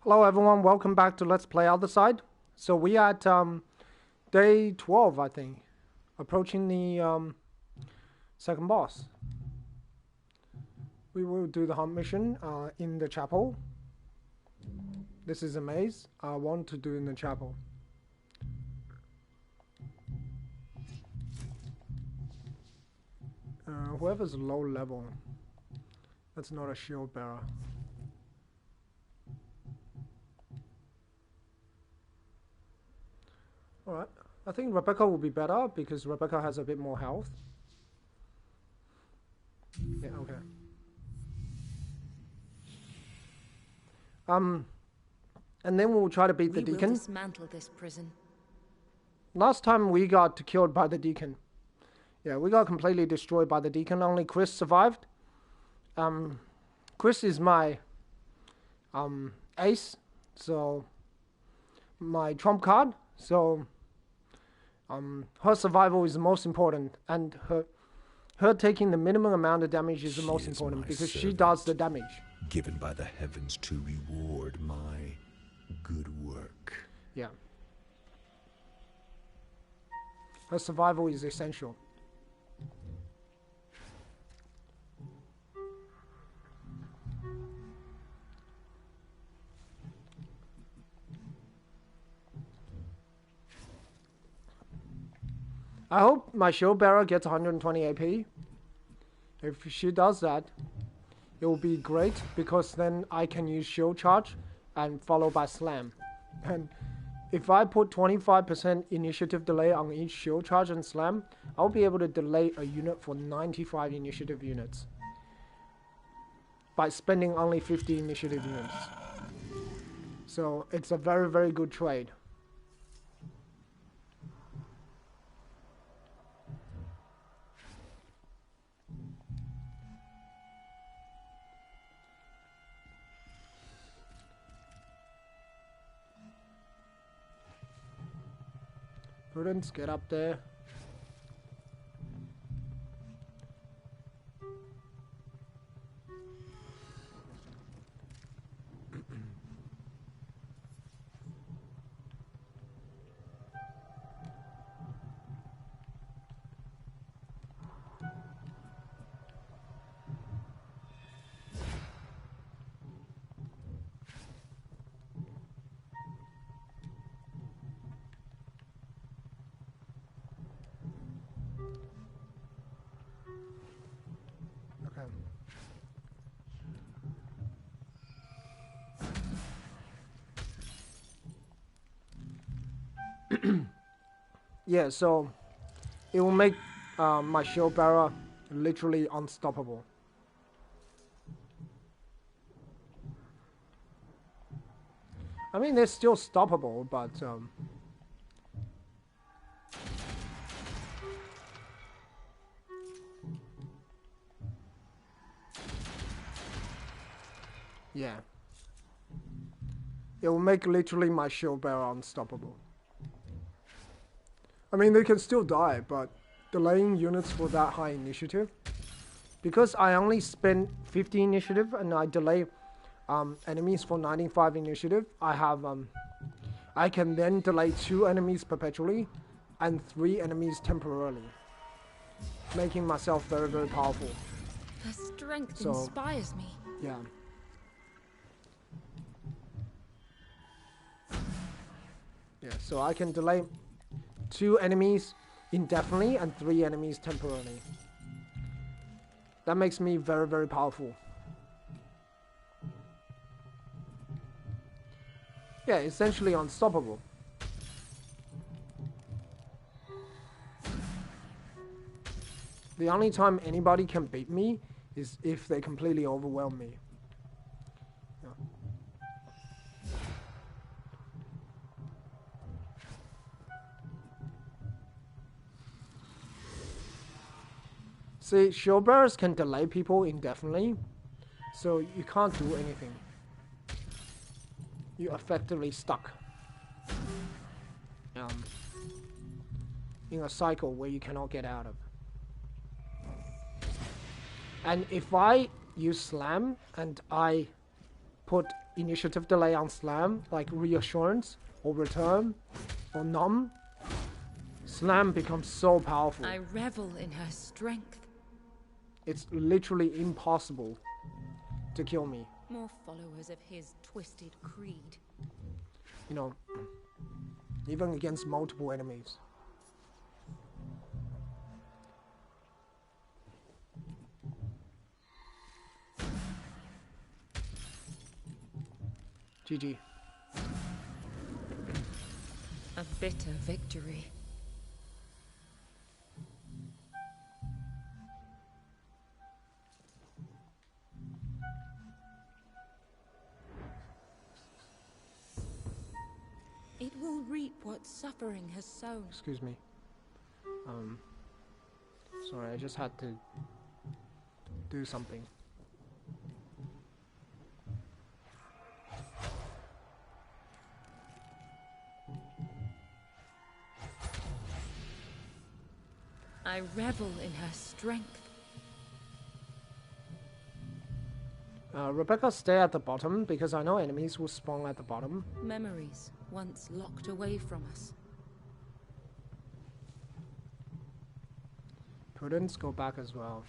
Hello everyone, welcome back to Let's Play Othercide. So we at day 12, I think. Approaching the second boss. We will do the hunt mission in the chapel. This is a maze. I want to do in the chapel. Whoever's low level, that's not a shield bearer. Alright, I think Rebecca will be better because Rebecca has a bit more health. Yeah, okay. And then we'll try to beat the deacon. We will dismantle this prison. Last time we got killed by the deacon. Yeah, we got completely destroyed by the deacon. Only Chris survived. Chris is my ace, so my trump card. So her survival is the most important, and her taking the minimum amount of damage is the most important because she does the damage. Given by the heavens to reward my good work. Yeah. Her survival is essential. I hope my shield bearer gets 120 AP. If she does that, it will be great because then I can use shield charge and follow by slam. And if I put 25% initiative delay on each shield charge and slam, I'll be able to delay a unit for 95 initiative units by spending only 50 initiative units. So it's a very, very good trade. Prudence, get up there. Yeah, so it will make my shield bearer literally unstoppable. I mean, they're still stoppable, but yeah, it will make literally my shield bearer unstoppable. I mean, they can still die, but delaying units for that high initiative, because I only spend 50 initiative and I delay enemies for 95 initiative, I can then delay 2 enemies perpetually and 3 enemies temporarily, making myself very, very powerful. Her strength inspires me. Yeah. Yeah, so I can delay 2 enemies indefinitely and 3 enemies temporarily. That makes me very, very powerful. Yeah, essentially unstoppable. The only time anybody can beat me is if they completely overwhelm me. Yeah. See, shield bearers can delay people indefinitely, so you can't do anything. You're effectively stuck in a cycle where you cannot get out of. And if I use slam and I put initiative delay on Slam, like reassurance or return or numb, Slam becomes so powerful. I revel in her strength. It's literally impossible to kill me. More followers of his twisted creed. You know, even against multiple enemies. GG. A bitter victory. It will reap what suffering has sown. Excuse me. Sorry, I just had to do something. I revel in her strength. Rebecca, stay at the bottom because I know enemies will spawn at the bottom. Memories once locked away from us. Prudence, go back as well.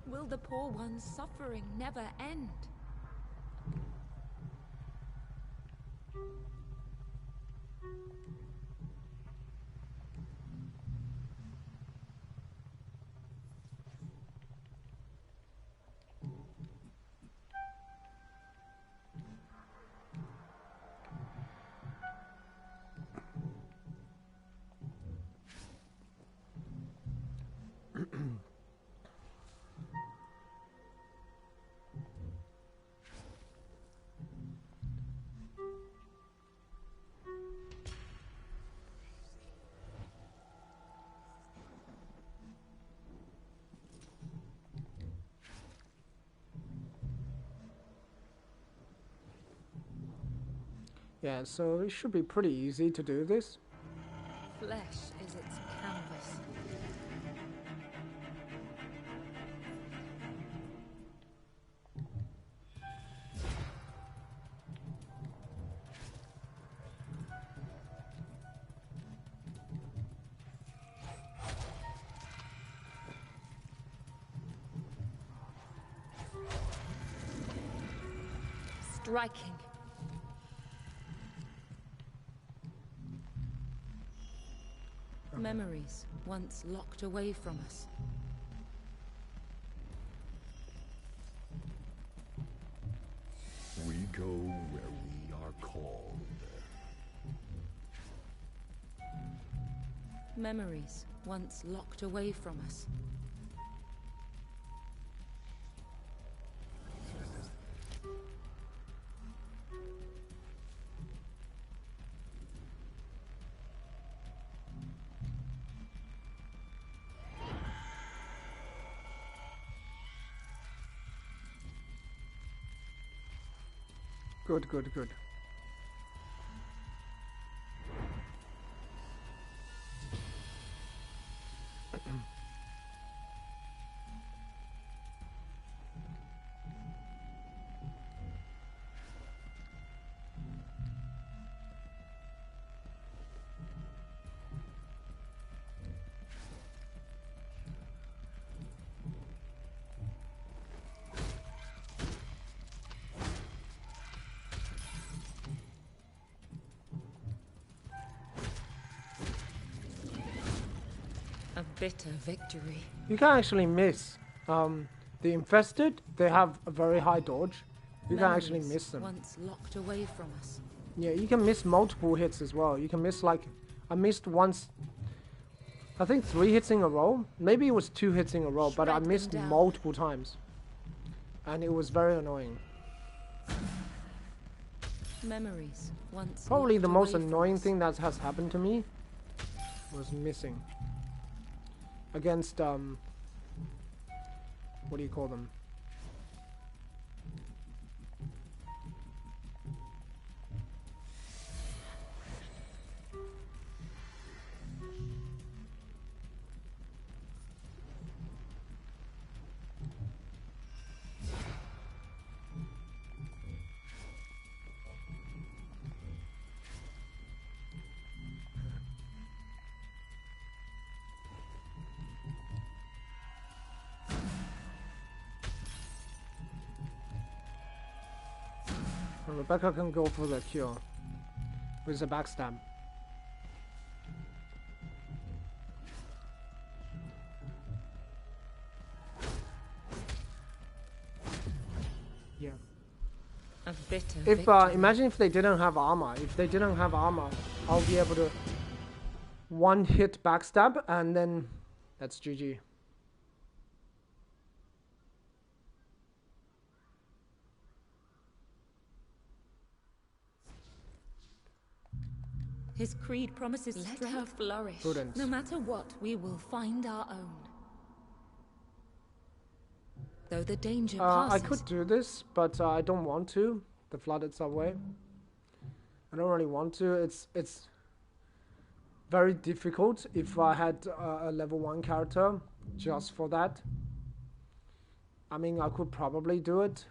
Will the poor one's suffering never end? Yeah, so it should be pretty easy to do this. Flesh is its canvas. Striking. Memories once locked away from us. We go where we are called. Memories once locked away from us. Good, good, good. A bitter victory. You can actually miss. The infested, they have a very high dodge. You can actually Memories miss them. once locked away from us. Yeah, you can miss multiple hits as well. You can miss like, I missed once, I think 3 hits in a row. Maybe it was 2 hits in a row, but I Shred them missed down. multiple times. And it was very annoying. Memories once Probably locked the most away from annoying us. thing that has happened to me was missing. Against, what do you call them? And Rebecca can go for the kill with the backstab. Yeah. A bitter If victory. imagine if they didn't have armor. If they didn't have armor, I'll be able to one hit backstab and then that's GG. His creed promises let her flourish. Prudence. No matter what, we will find our own. Though the danger passes. I could do this, but I don't want to. The flooded subway. I don't really want to. It's very difficult if I had a level 1 character just for that. I mean, I could probably do it.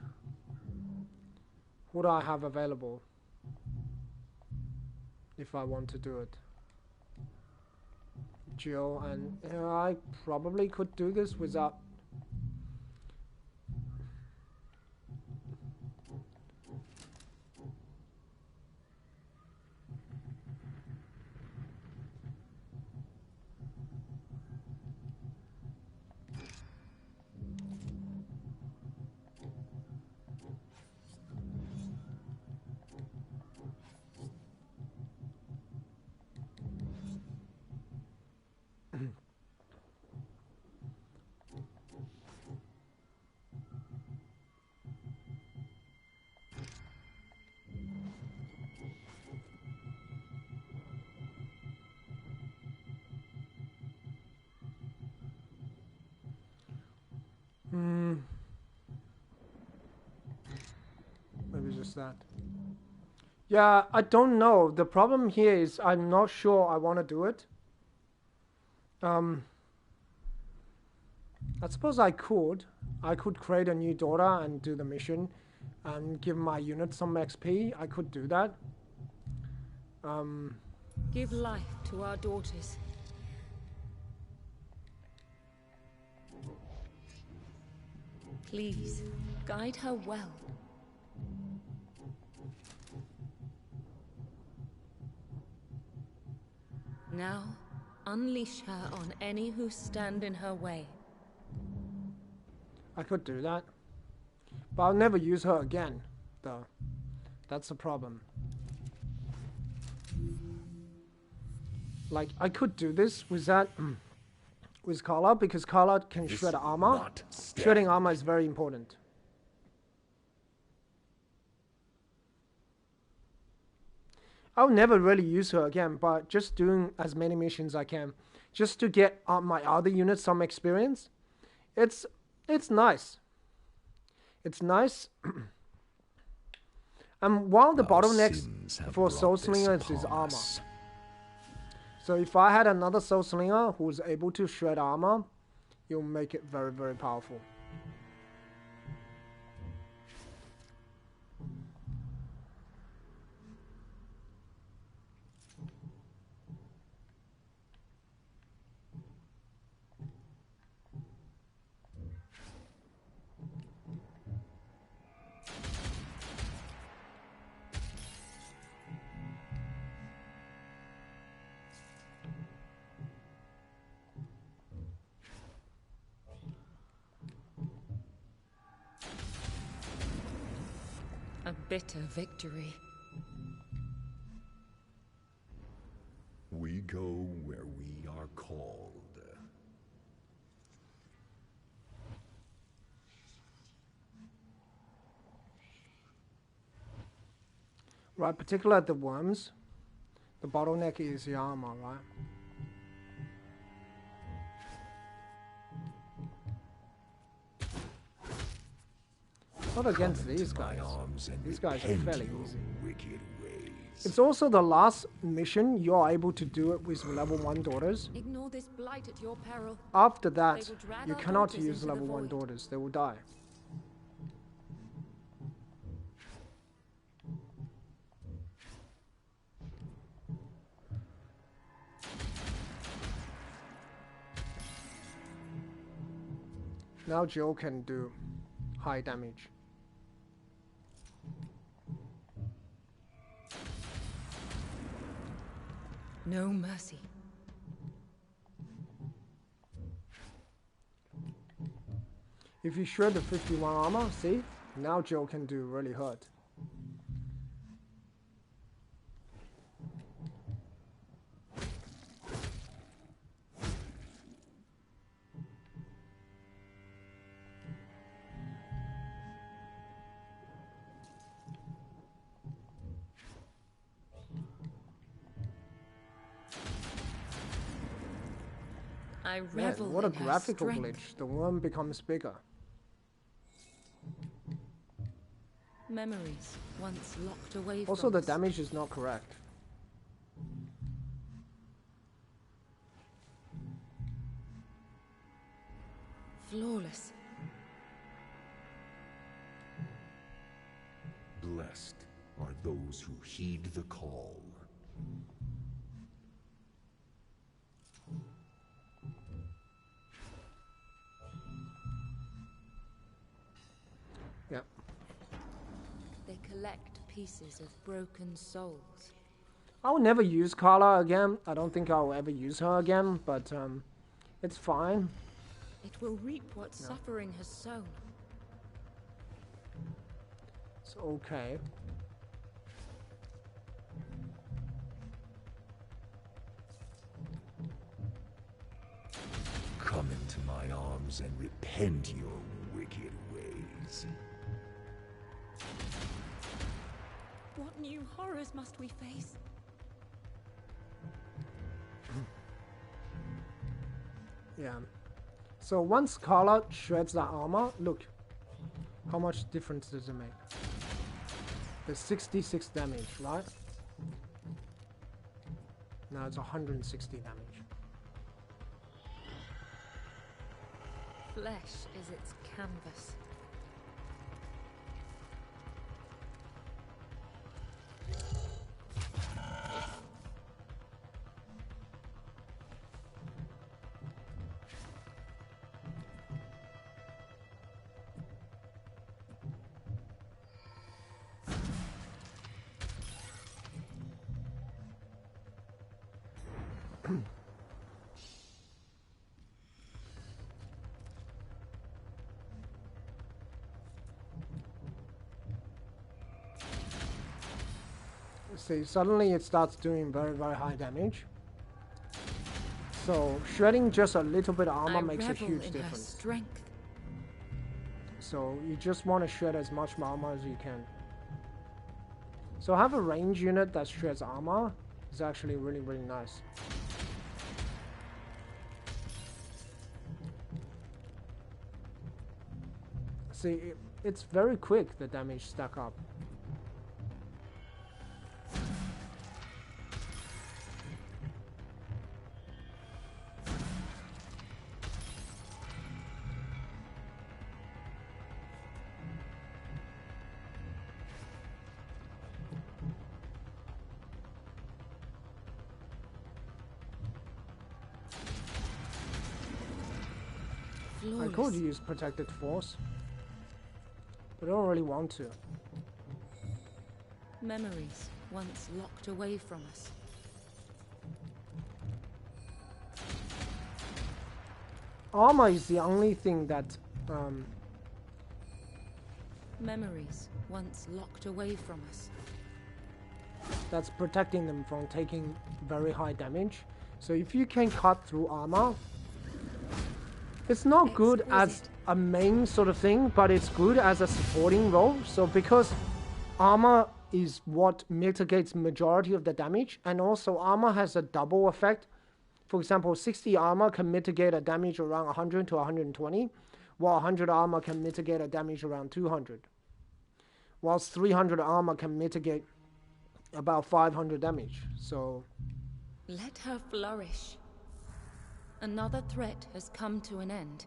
Who do I have available? If I want to do it. Jill, and I probably could do this without. Maybe just that. Yeah, I don't know. The problem here is I'm not sure I want to do it. I suppose I could. I could create a new daughter and do the mission and give my unit some XP. I could do that. Give life to our daughters. Please, guide her well. Now, unleash her on any who stand in her way. I could do that. But I'll never use her again, though. That's the problem. Like, I could do this with that, with Carla, because Carla can shred armor. Shredding armor is very important. I'll never really use her again, but just doing as many missions I can, just to get my other units some experience. It's nice. It's nice. And while the bottlenecks for Soul Slingers is armor. So if I had another Soul Slinger who's able to shred armor, you'll make it very, very powerful. A bitter victory. We go where we are called. Right, particularly at the worms, the bottleneck is the armor, right? Not against these guys. These guys are fairly easy. Wicked ways. It's also the last mission you're able to do it with level 1 daughters. Ignore this blight at your peril. After that, They will drag you our cannot daughters use into the level 1 void. daughters. They will die. Now Jill can do high damage. No mercy. If you shred the 51 armor, see? Now Joe can do really hurt. I Man, revel what a in her graphical strength. glitch. The worm becomes bigger. Memories once locked away Also, from the us. damage is not correct. Flawless. Blessed are those who heed the call. Yeah. They collect pieces of broken souls. I'll never use Carla again. I don't think I'll ever use her again, but it's fine. It will reap what suffering has sown. It's okay. Come into my arms and repent your wicked ways. What new horrors must we face? Yeah. So once Carla shreds that armor, look. How much difference does it make? There's 66 damage, right? Now it's 160 damage. Flesh is its canvas. See, suddenly it starts doing very, very high damage. So shredding just a little bit of armor makes a huge Her difference. strength. So you just want to shred as much armor as you can. So have a range unit that shreds armor is actually really, really nice. See, it's very quick, the damage stack up. I could use Protected Force, but I don't really want to. Memories once locked away from us. Armor is the only thing that Memories once locked away from us. that's protecting them from taking very high damage. So if you can cut through armor, it's not good as a main sort of thing, but it's good as a supporting role. So because armor is what mitigates majority of the damage, and also armor has a double effect. For example, 60 armor can mitigate a damage around 100 to 120, while 100 armor can mitigate a damage around 200. Whilst 300 armor can mitigate about 500 damage. So Let her flourish. Another threat has come to an end.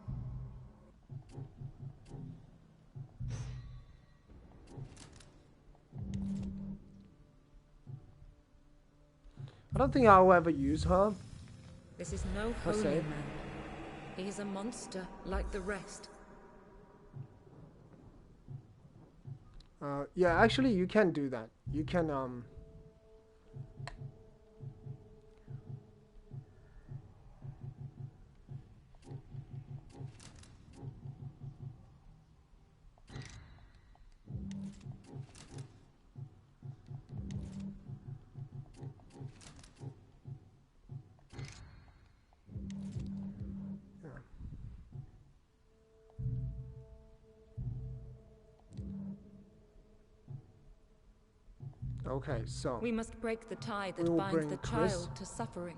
I don't think I'll ever use her. This is no Per holy se. man. He is a monster like the rest. Yeah, actually you can do that. You can Okay, so We must break the tie We that will binds bring the Chris. child to suffering.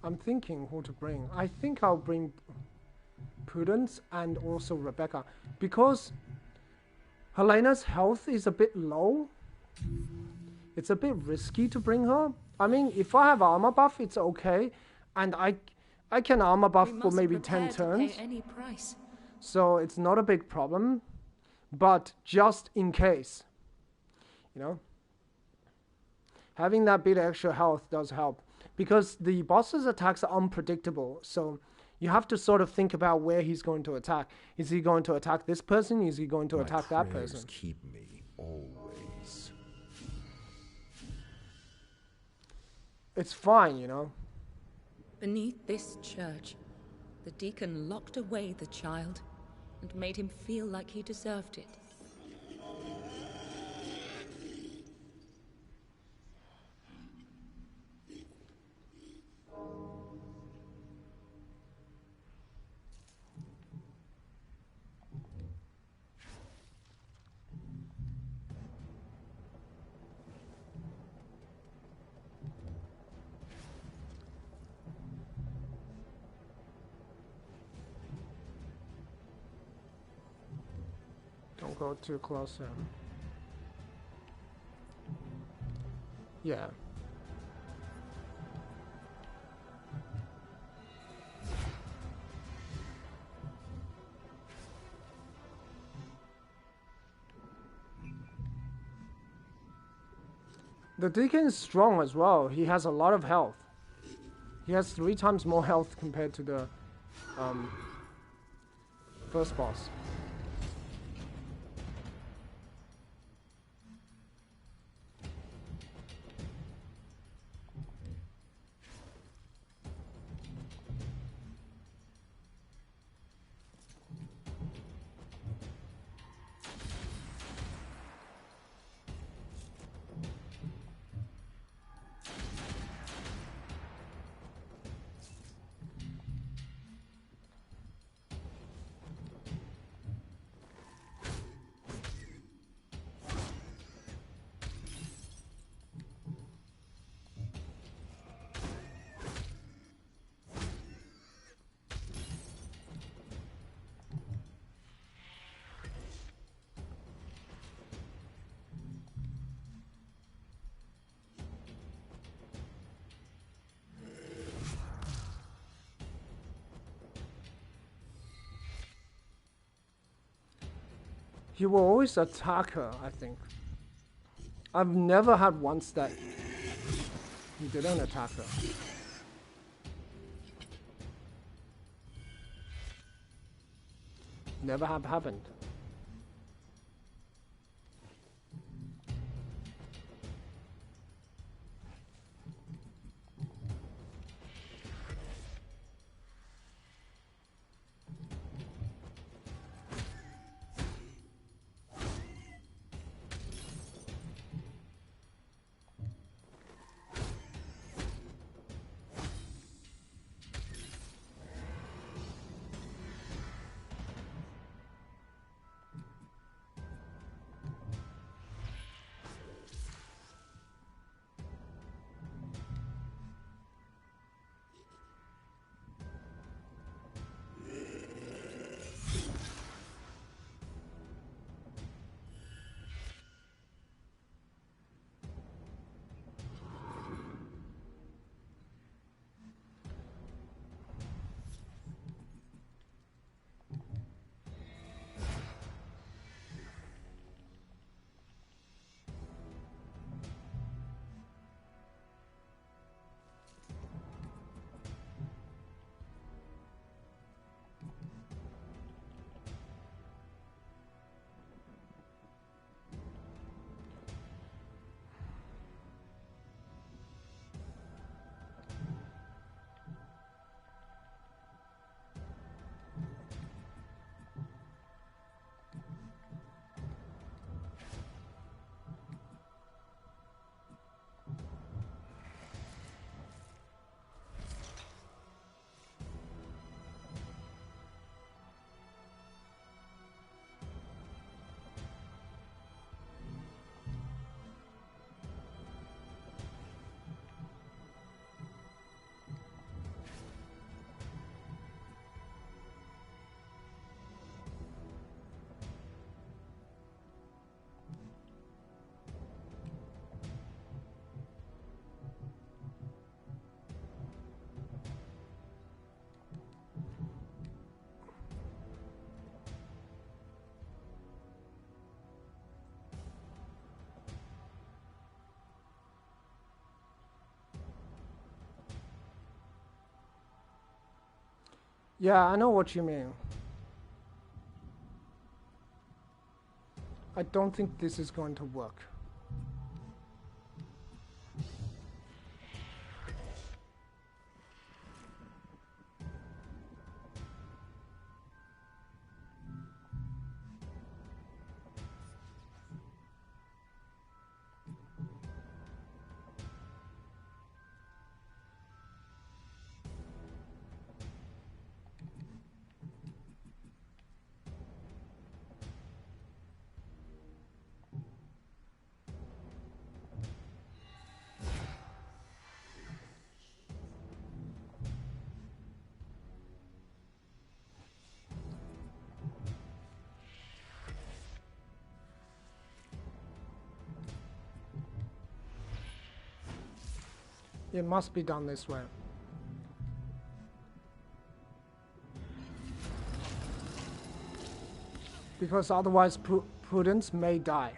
I'm thinking who to bring. I think I'll bring Prudence and also Rebecca because Helena's health is a bit low. It's a bit risky to bring her. I mean, if I have armor buff, it's okay, and I can armor buff We for must maybe prepare 10 to turns, pay any price. so it's not a big problem. But just in case, you know, having that bit extra health does help because the boss's attacks are unpredictable. So you have to sort of think about where he's going to attack. Is he going to attack this person? Is he going to attack that person? Keep me always. It's fine, you know. Beneath this church, the deacon locked away the child and made him feel like he deserved it. Don't go too close to him. Yeah. The deacon is strong as well. He has a lot of health. He has 3 times more health compared to the first boss. He will always attack her, I think. I've never had once that he didn't attack her. Never have happened. Yeah, I know what you mean. I don't think this is going to work. It must be done this way. Because otherwise Prudence may die.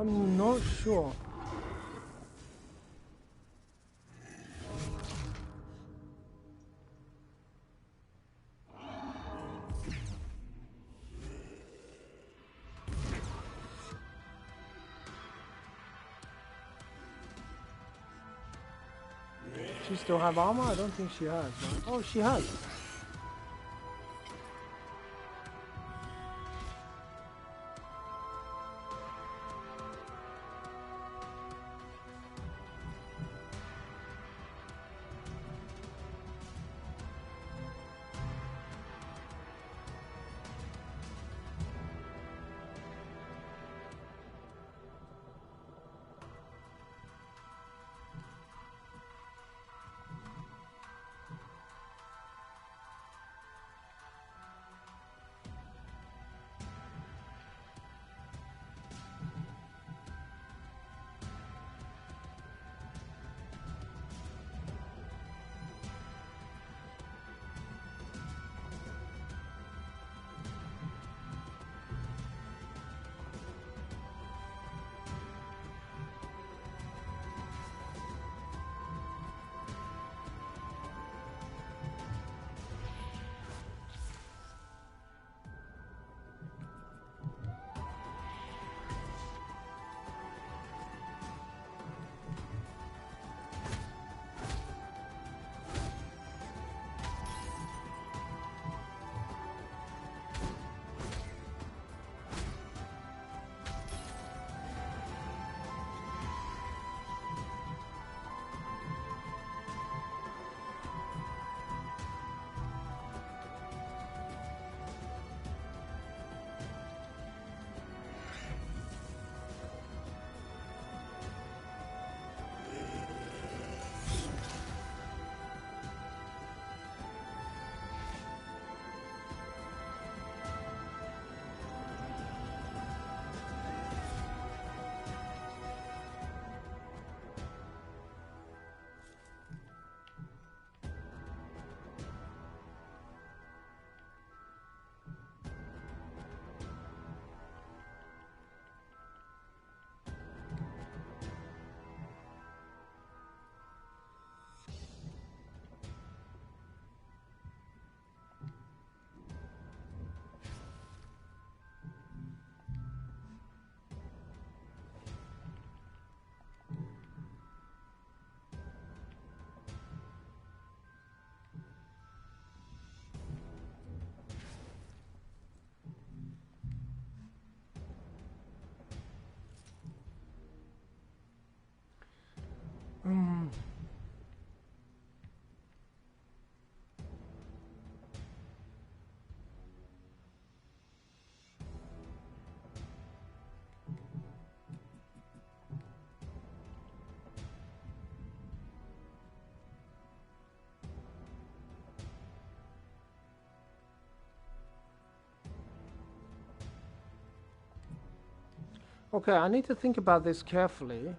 I'm not sure. She still have armor? I don't think she has, right? Oh, she has. Okay, I need to think about this carefully.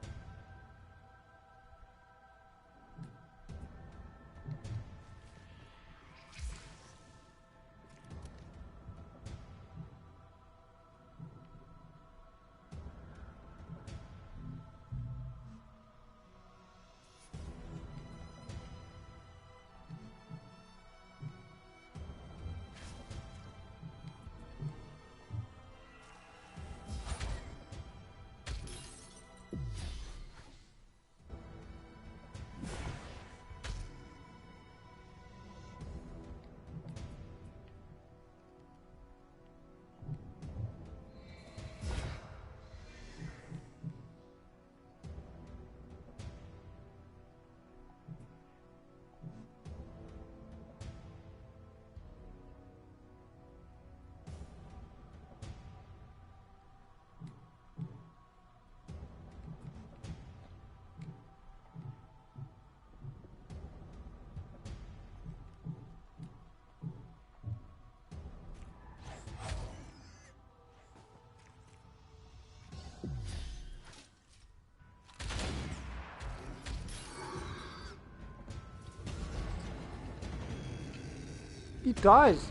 He dies.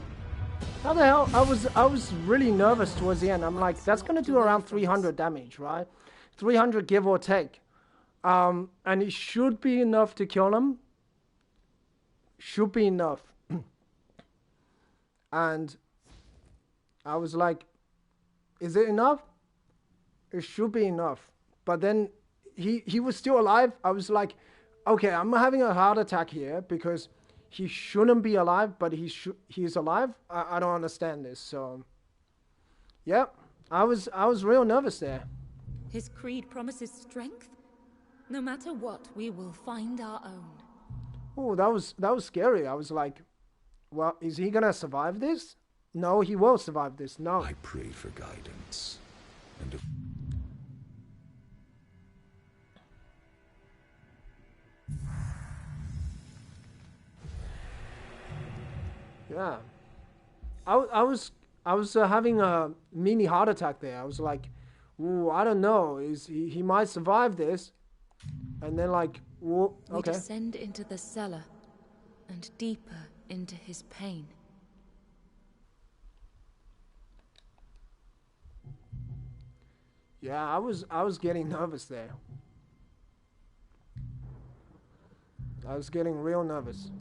How the hell? I was really nervous towards the end. I'm like, that's gonna do around 300 damage, right? 300 give or take. And it should be enough to kill him. Should be enough. And I was like, is it enough? It should be enough. But then he was still alive. I was like, okay, I'm having a heart attack here because he shouldn't be alive, but he's alive. I don't understand this. So, yeah, I was real nervous there. His creed promises strength. No matter what, we will find our own. Oh, that was scary. I was like, well, is he gonna survive this? No, he will survive this. No. I pray for guidance. And if Yeah, I was having a mini heart attack there. I was like, ooh, I don't know. He might survive this, and then like, whoa, okay. We descend into the cellar, and deeper into his pain. Yeah, I was getting nervous there. I was getting real nervous.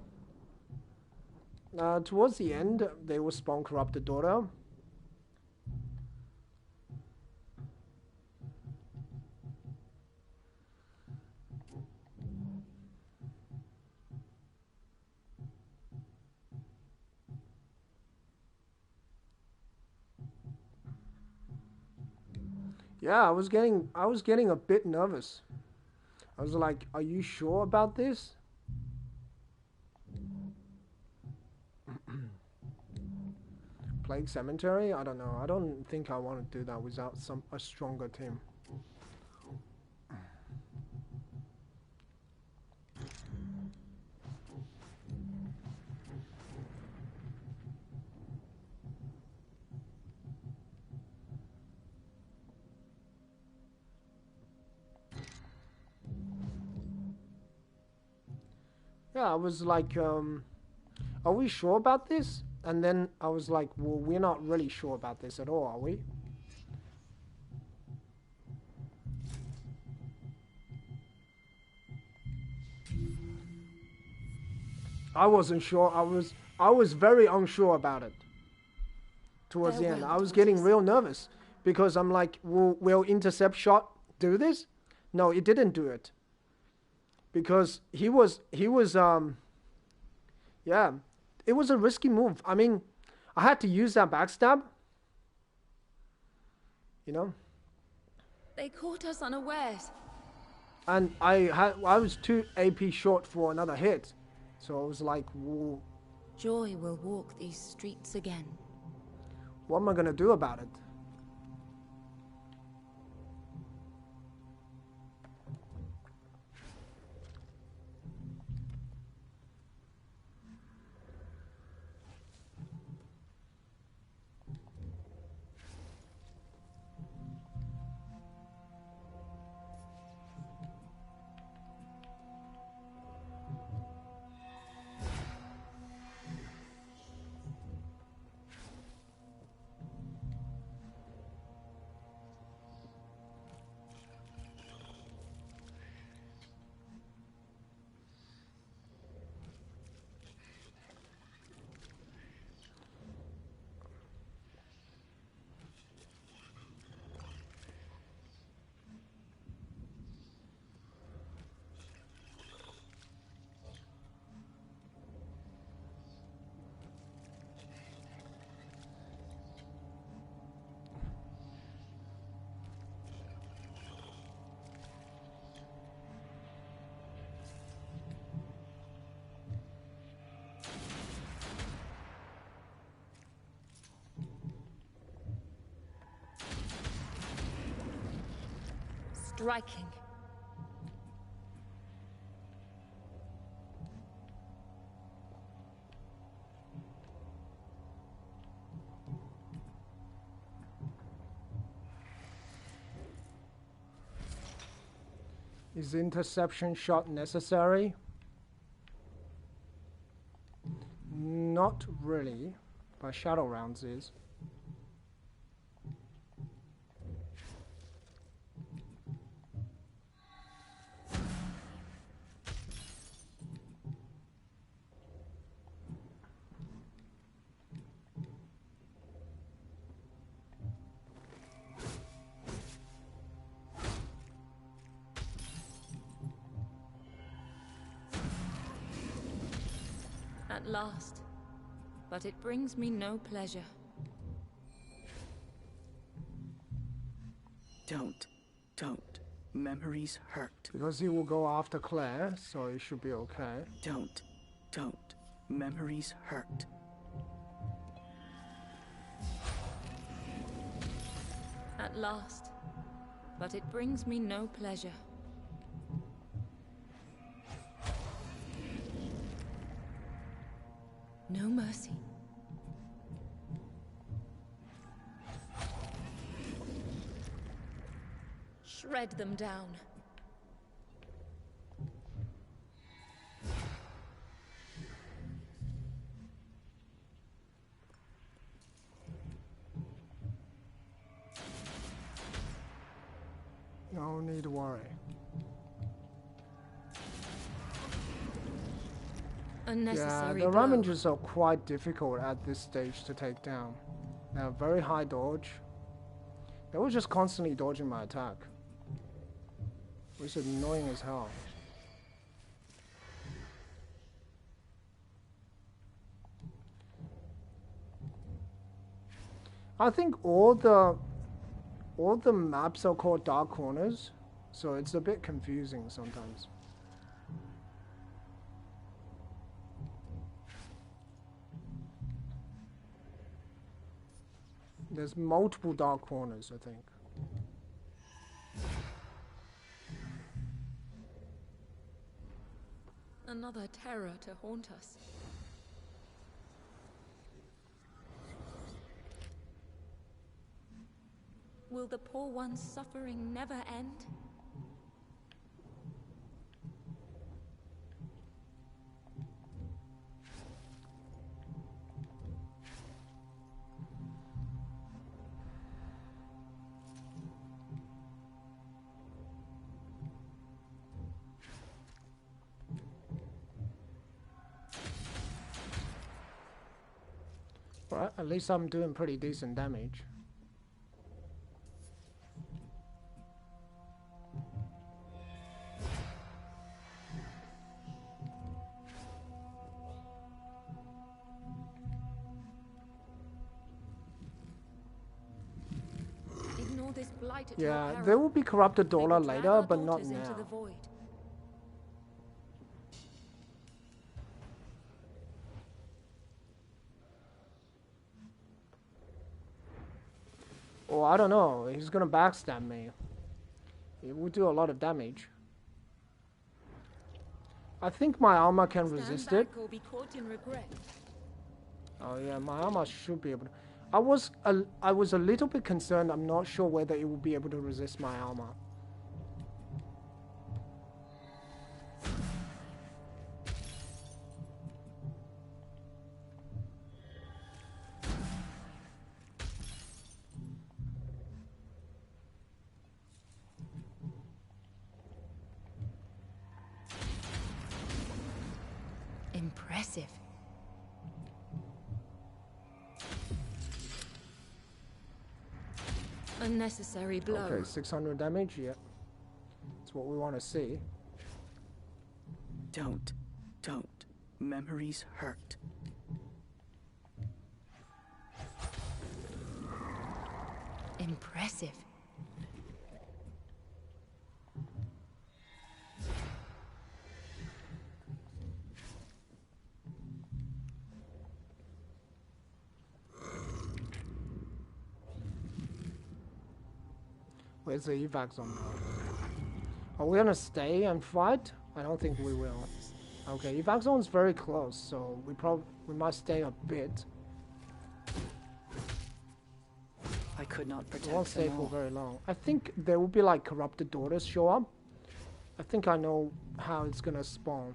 Towards the end, they will spawn corrupted daughter. Yeah, I was getting a bit nervous. I was like, are you sure about this? Plague Cemetery? I don't know. I don't think I want to do that without a stronger team. Yeah, I was like, are we sure about this? And then I was like, well, we're not really sure about this at all, are we? I wasn't sure. I was very unsure about it. Towards the end, I was getting real nervous because I'm like, will intercept shot do this? No, it didn't do it. Because he was yeah, it was a risky move. I mean, I had to use that backstab. You know? They caught us unawares. And I was 2 AP short for another hit. So I was like, whoa, Joy will walk these streets again. what am I gonna do about it? striking. Is interception shot necessary? Not really, but shadow rounds is. At last, but it brings me no pleasure. Don't. Memories hurt. Because he will go after Claire, so it should be okay. Don't. Memories hurt. At last, but it brings me no pleasure. No mercy. Shred them down. No need to worry. Yeah, Unnecessary the blow. Ravages are quite difficult at this stage to take down. They have very high dodge. They were just constantly dodging my attack, which is annoying as hell. I think all the maps are called dark corners, so it's a bit confusing sometimes. There's multiple dark corners, I think. Another terror to haunt us. Will the poor one's suffering never end? Right, at least I'm doing pretty decent damage. Ignore this blight at Yeah, your peril. there will be corrupted They will dollar drag later, our but not daughters into now. the void. Oh, I don't know. He's gonna backstab me. It will do a lot of damage. I think my armor can Stand resist it. back or be caught in regret. Oh yeah, my armor should be able to. I was a little bit concerned. I'm not sure whether it will be able to resist my armor. Impressive. Unnecessary blow. Okay, 600 damage. Yeah, that's what we want to see. Don't. Memories hurt. Impressive. Where's the evac zone now? Are we gonna stay and fight? I don't think we will. Okay, evac zone's very close, so we might stay a bit. I could not We protect won't stay them for all. very long. I think there will be like corrupted daughters show up. I think I know how it's gonna spawn.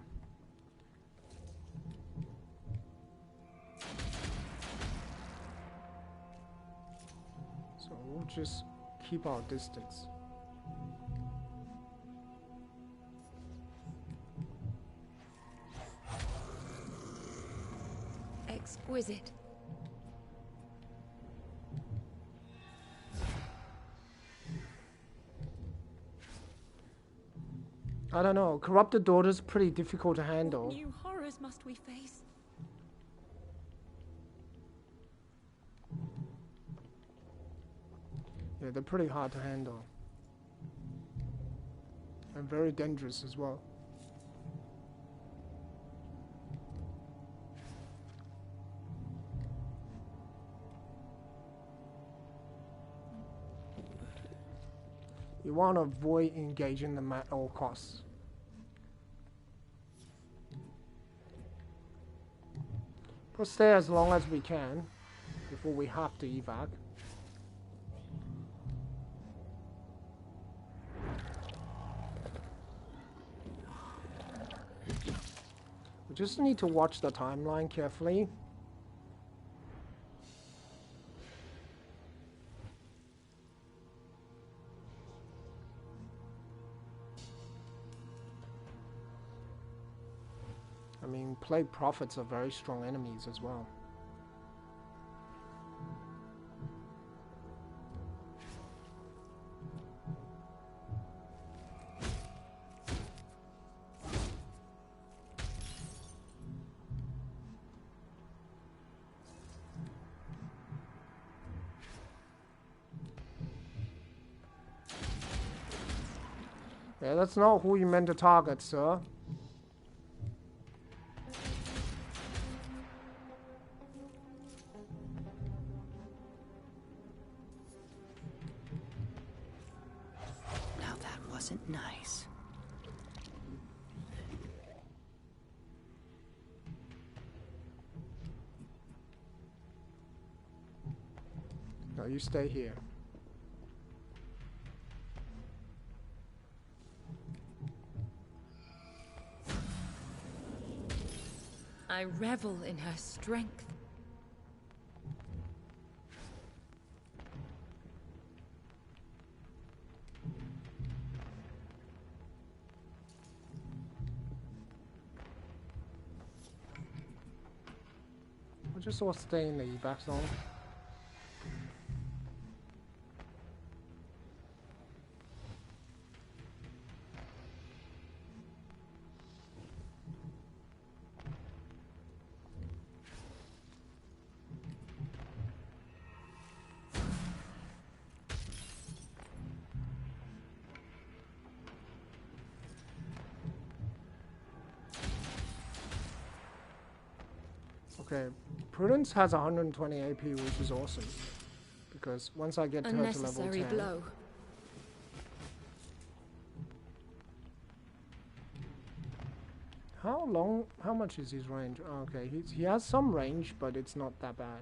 So we'll just keep our distance. Exquisite. I don't know. Corrupted daughters pretty difficult to What handle. new horrors must we face? Yeah, they're pretty hard to handle. And very dangerous as well. You want to avoid engaging them at all costs. We'll stay as long as we can before we have to evac. We just need to watch the timeline carefully. I mean, plague prophets are very strong enemies as well. Yeah, that's not who you meant to target, sir. Now that wasn't nice. No, you stay here. I revel in her strength. We'll just all stay in the evac zone. Okay, Prudence has 120 AP, which is awesome. Because once I get her to level Unnecessary 10... blow. How much is his range? Oh, okay, he has some range, but it's not that bad.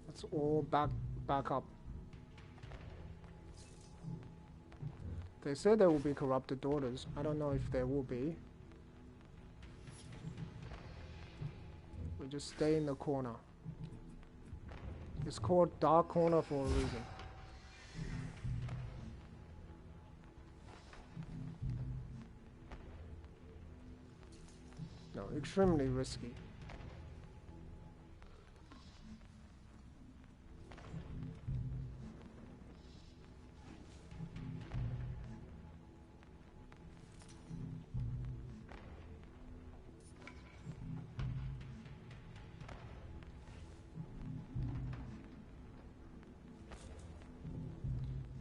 Let's all back up. They say there will be corrupted daughters. I don't know if there will be. We just stay in the corner. It's called Dark Corner for a reason. No, extremely risky.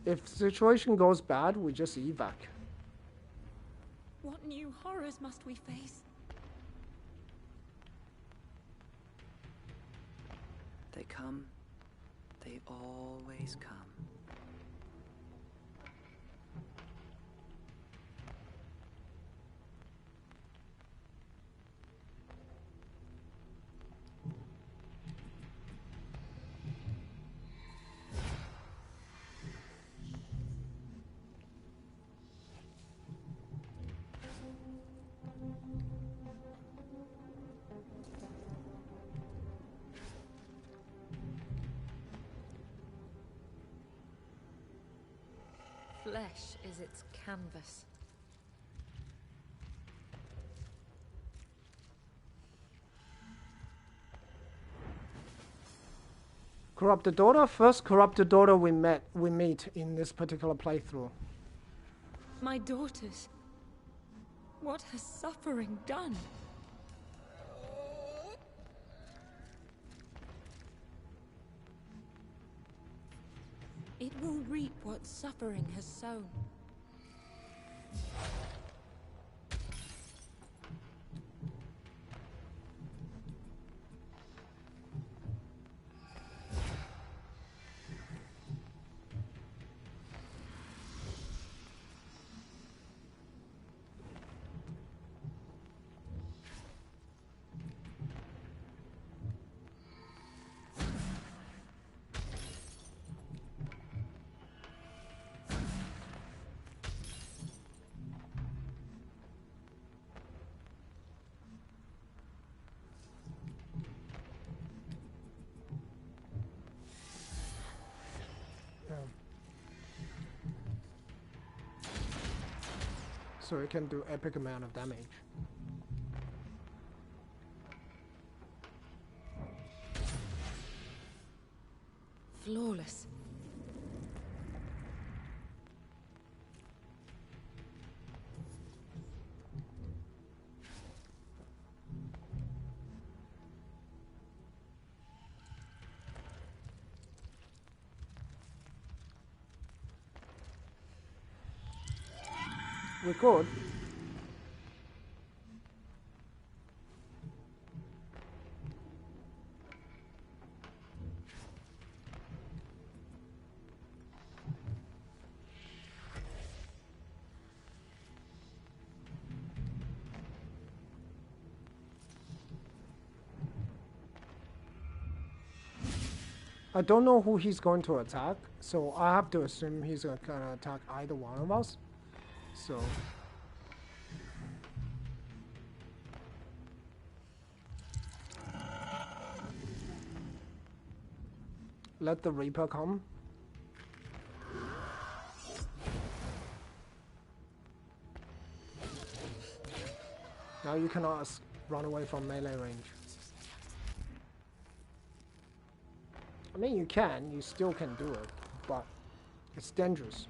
If the situation goes bad, we just evac. horrors must we face? They come. They always come. Flesh is its canvas. Corrupted daughter. First corrupted daughter we meet in this particular playthrough. My daughters. What has suffering done? It will reap what suffering has sown. So it can do epic amount of damage. Flawless. Record. I don't know who he's going to attack, so I have to assume he's going to attack either one of us. So let the Reaper come. Now you cannot run away from melee range. I mean, you can, you still can do it, but it's dangerous.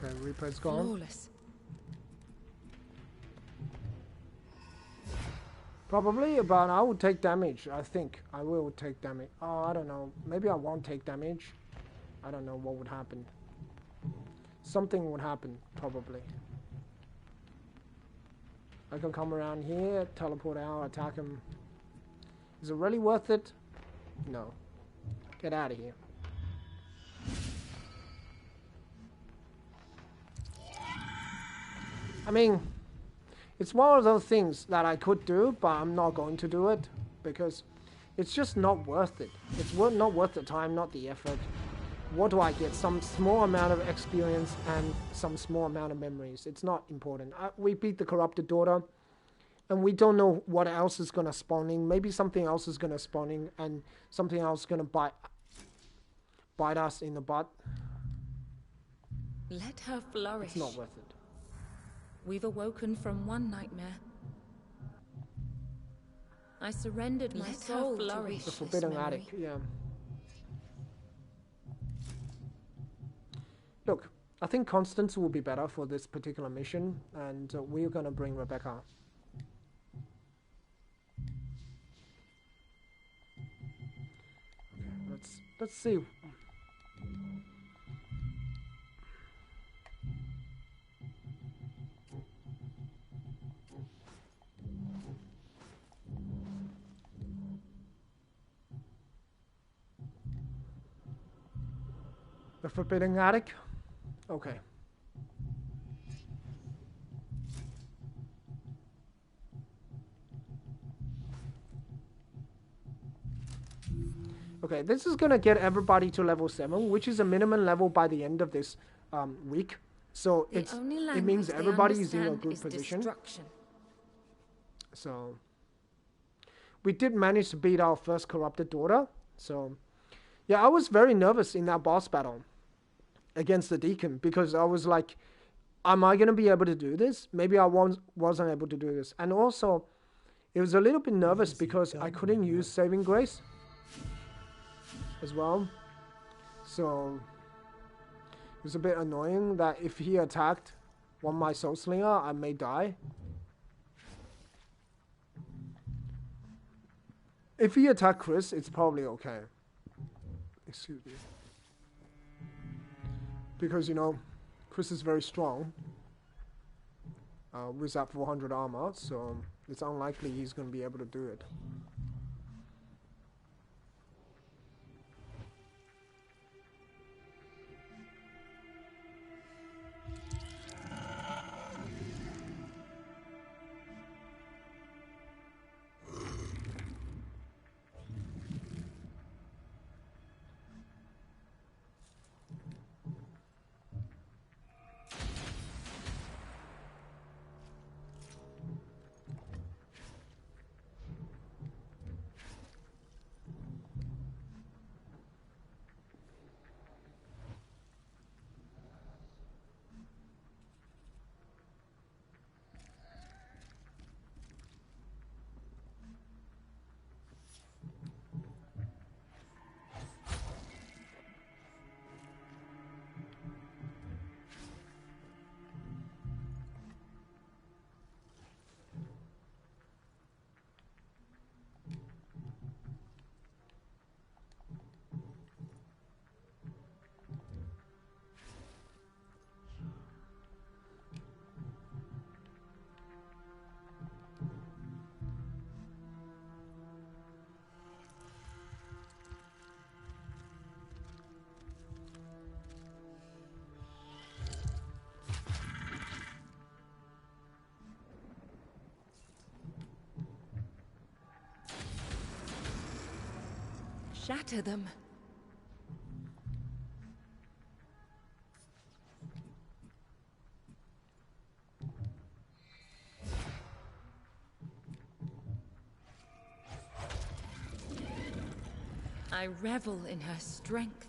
Okay, Reaper's gone. Flawless. Probably, but I will take damage. I think I will take damage. Oh, I don't know. Maybe I won't take damage. I don't know what would happen. Something would happen, probably. I can come around here, teleport out, attack him. Is it really worth it? No. Get out of here. I mean, it's one of those things that I could do, but I'm not going to do it because it's just not worth it. It's not worth the time, not the effort. What do I get? Some small amount of experience and some small amount of memories. It's not important. We beat the corrupted daughter, and we don't know what else is going to spawn in. Maybe something else is going to spawn in, and something else is going to bite us in the butt. Let her flourish. It's not worth it. We've awoken from one nightmare. I surrendered my soul to reach The this Forbidden memory. Attic, yeah. Look, I think Constance will be better for this particular mission, and we're gonna bring Rebecca. Okay, let's see. The Forbidden Attic? Okay. Okay, this is gonna get everybody to level 7, which is a minimum level by the end of this week. So it means everybody is in a good position. Destruction. So we did manage to beat our first corrupted daughter. So yeah, I was very nervous in that boss battle against the Deacon, because I was like, am I going to be able to do this? Maybe I wasn't able to do this. And also, it was a little bit nervous because I couldn't use Saving Grace as well. So it was a bit annoying that if he attacked one of my Soul Slinger, I may die. If he attacked Chris, it's probably okay. Excuse me. Because, you know, Chris is very strong with that 400 armor, so it's unlikely he's going to be able to do it. Shatter them. I revel in her strength.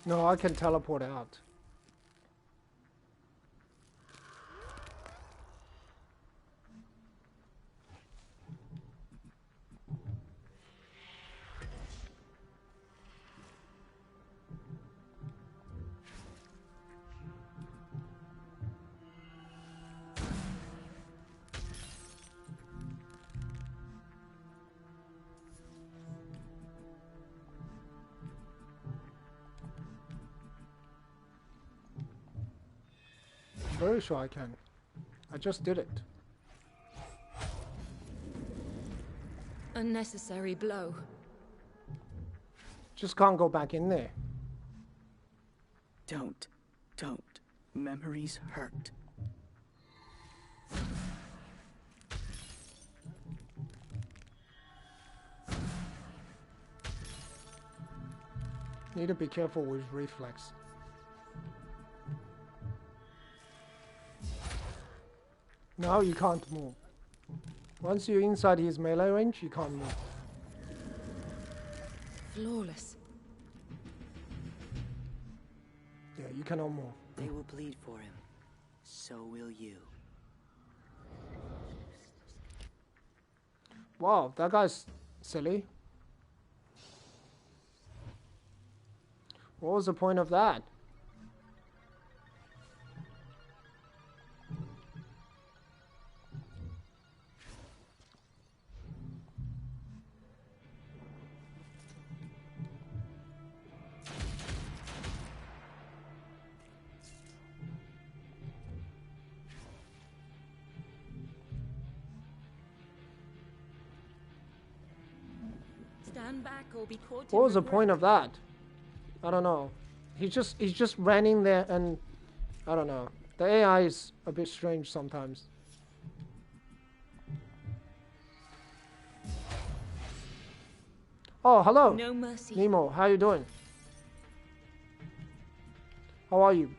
No, I can teleport out. Very sure I can. I just did it. Unnecessary blow. Just can't go back in there. Don't. Memories hurt. Need to be careful with reflex. Now you can't move. Once you're inside his melee range, you can't move. Flawless. Yeah, you cannot move. They will bleed for him. So will you. Wow, that guy's silly. What was the point of that? Stand back or be caught. What was the point of that? I don't know. He's just ran in there and I don't know. The AI is a bit strange sometimes. Oh, hello. No mercy. Nemo, how you doing? How are you?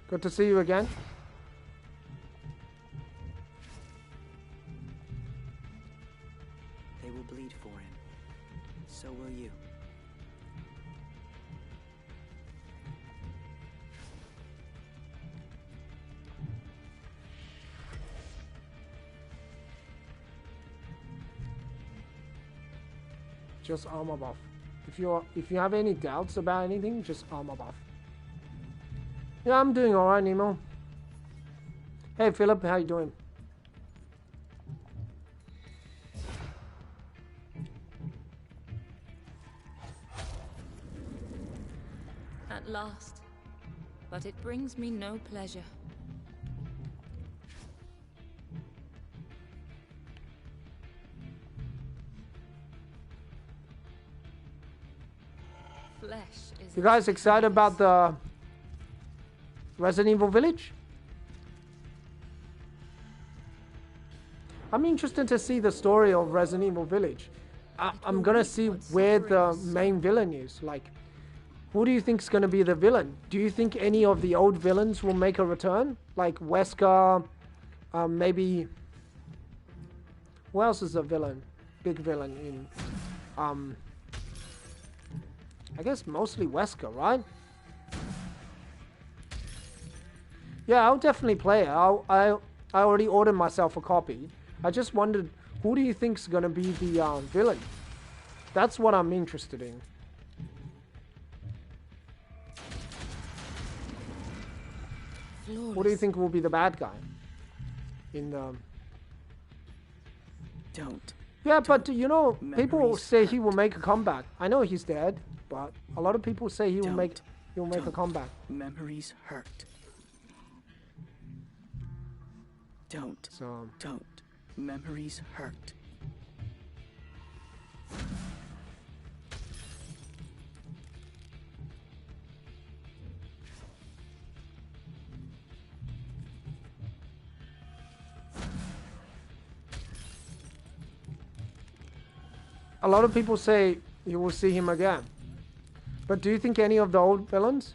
Good to see you again. They will bleed for him. So will you. Just armor buff. If you have any doubts about anything, just armor buff. Yeah, I'm doing alright, Nemo. Hey Philip, how you doing? At last. But it brings me no pleasure. Flesh is You guys excited about the Resident Evil Village? I'm interested to see the story of Resident Evil Village. I'm gonna see where the main villain is. Like, who do you think is gonna be the villain? Do you think any of the old villains will make a return? Like Wesker, maybe. Who else is a villain? Big villain in. I guess mostly Wesker, right? Yeah, I'll definitely play it. I already ordered myself a copy. I just wondered, who do you think's gonna be the villain? That's what I'm interested in. flawless. Who do you think will be the bad guy? In the... Don't. Yeah, but you know, people Memories say he will make a comeback. I know he's dead, but a lot of people say he will make a Don't. comeback. Memories hurt. Don't. So Don't. Memories hurt. a lot of people say you will see him again. But do you think any of the old villains?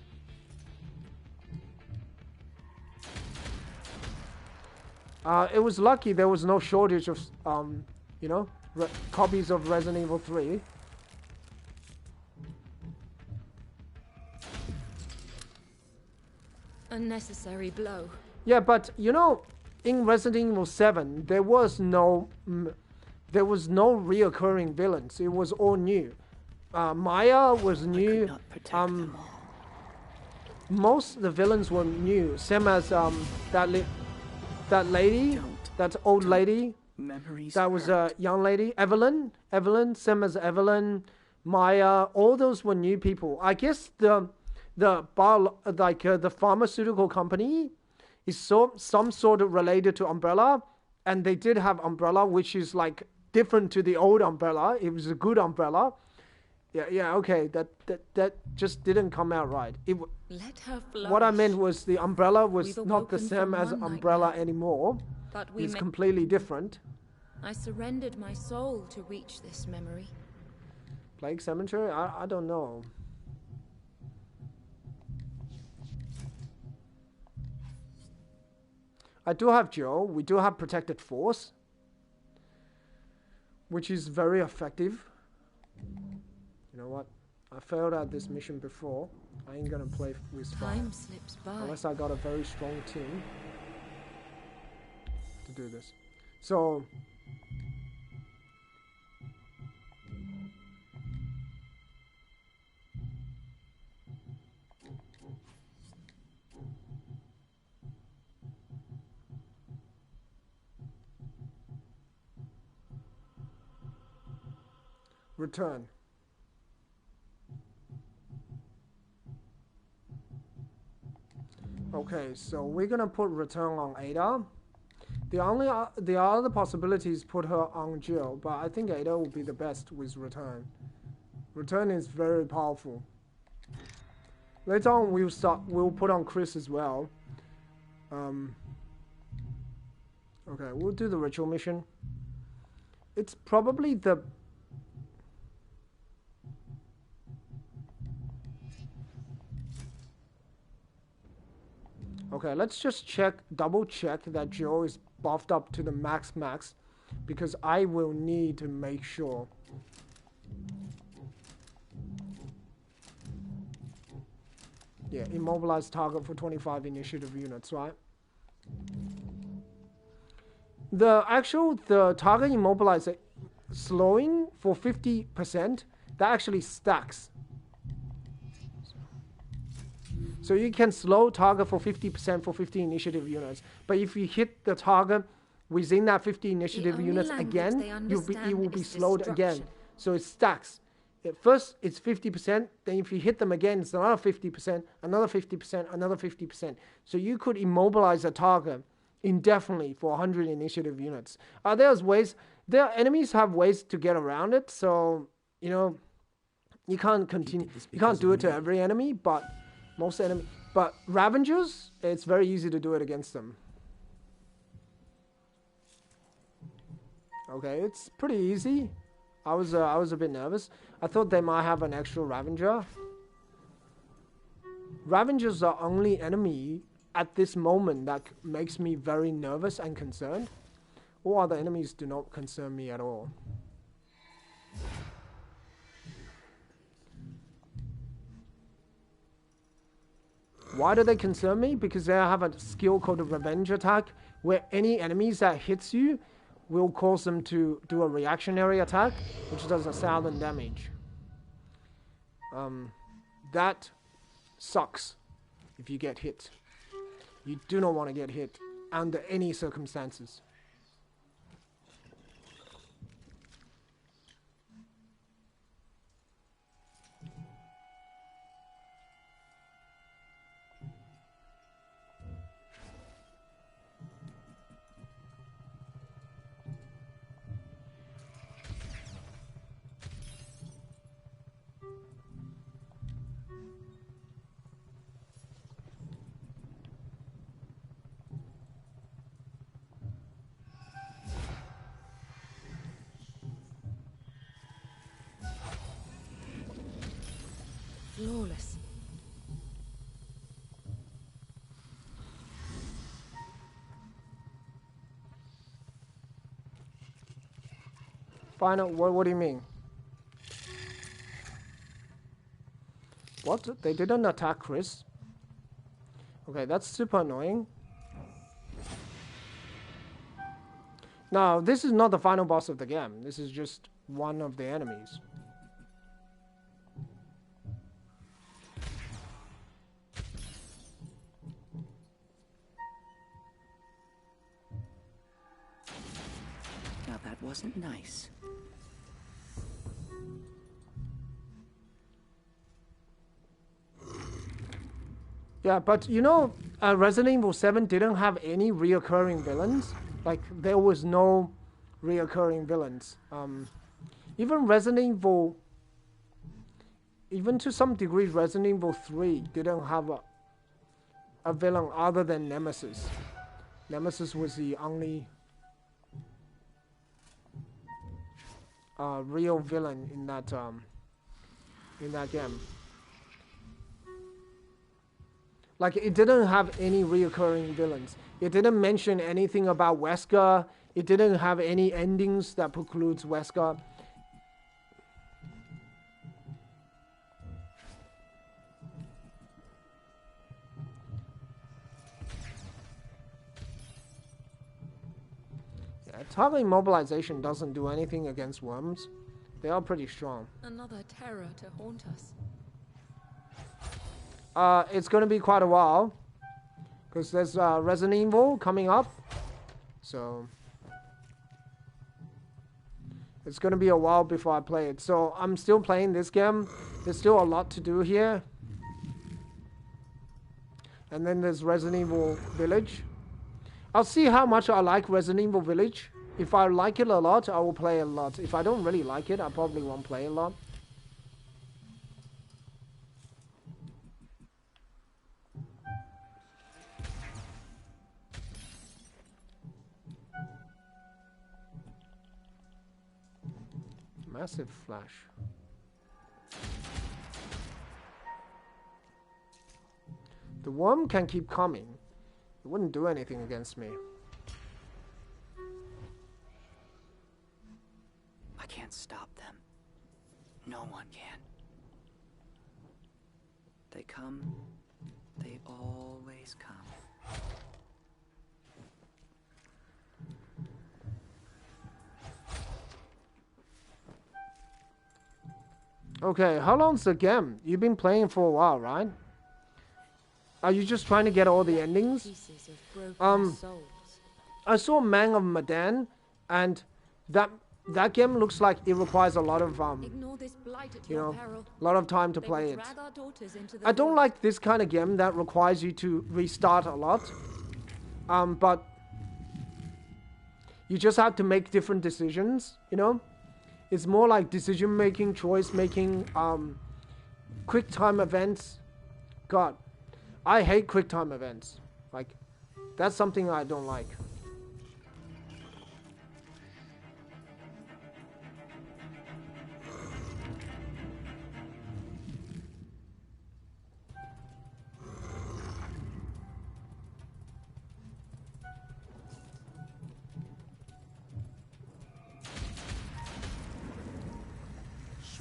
It was lucky there was no shortage of, you know, copies of Resident Evil 3. A necessary blow. Yeah, but you know, in Resident Evil 7, there was no reoccurring villains. It was all new. Maya was new. Not protect them all. Most of the villains were new. Same as that lady, that old lady. Memories That was hurt. a young lady, Evelyn, same as Evelyn, Maya. All those were new people. I guess the pharmaceutical company is some sort of related to Umbrella, and they did have Umbrella, which is like different to the old Umbrella. It was a good Umbrella. Yeah. Okay, that just didn't come out right. Let her flourish. What I meant was the Umbrella was We've not the awoken same from as one Umbrella nightmare, anymore. But we It's may. completely different. I surrendered my soul to reach this memory. Plague Cemetery? I don't know. I do have Joe. We do have Protected Force, which is very effective. You know what? I failed at this mission before. I ain't gonna play with fire. Time slips by. Unless I got a very strong team to do this. So... return. Okay, so we're gonna put return on Ada. The other possibilities put her on Jill, but I think Ada will be the best with return. Return is very powerful. Later on we'll put on Chris as well. Okay, we'll do the ritual mission. It's probably the okay, let's just double check that Joe is buffed up to the max, because I will need to make sure. Yeah, immobilize target for 25 initiative units, right? The target immobilizer slowing for 50%, that actually stacks. So you can slow target for 50% for 50 initiative units. But if you hit the target within that 50 initiative units again, it will be slowed again. So it stacks. At first, it's 50%. Then if you hit them again, it's another 50%, another 50%, another 50%. So you could immobilize a target indefinitely for 100 initiative units. Enemies have ways to get around it. So, you know, you can't continue. You can't do it to every enemy, but... But Ravages, it's very easy to do it against them. Okay, it's pretty easy. I was a bit nervous. I thought they might have an extra Ravager. Ravagers are only enemy at this moment that makes me very nervous and concerned. All other enemies do not concern me at all. Why do they concern me? Because they have a skill called a Revenge attack, where any enemies that hits you will cause them to do a reactionary attack, which does 1,000 damage. That sucks if you get hit. You do not want to get hit under any circumstances. Flawless. Final, what do you mean? What? They didn't attack Chris? Okay, that's super annoying. Now, this is not the final boss of the game. This is just one of the enemies. Now that wasn't nice. Yeah, but you know, Resident Evil 7 didn't have any reoccurring villains. Like, there was no reoccurring villains. Even Resident Evil, even to some degree, Resident Evil 3 didn't have a villain other than Nemesis. Nemesis was the only real villain in that game. Like, it didn't have any reoccurring villains. It didn't mention anything about Wesker. It didn't have any endings that precludes Wesker. Yeah, target immobilization doesn't do anything against worms. They are pretty strong. Another terror to haunt us. It's gonna be quite a while, because there's Resident Evil coming up, so it's gonna be a while before I play it. So I'm still playing this game. There's still a lot to do here. And then there's Resident Evil Village. I'll see how much I like Resident Evil Village. If I like it a lot, I will play it a lot. If I don't really like it, I probably won't play it a lot. Massive flash. The worm can keep coming. It wouldn't do anything against me. I can't stop them. No one can. They come. They always come. Okay, how long's the game? You've been playing for a while, right? Are you just trying to get all the endings? Pieces of broken souls. I saw Man of Medan, and that game looks like it requires a lot of Ignore this blight at you your know, peril. a lot of time to They play will it. drag our daughters into the I don't void. like this kind of game that requires you to restart a lot. But you just have to make different decisions, you know? It's more like decision making, choice making, quick time events. God, I hate quick time events. Like, that's something I don't like.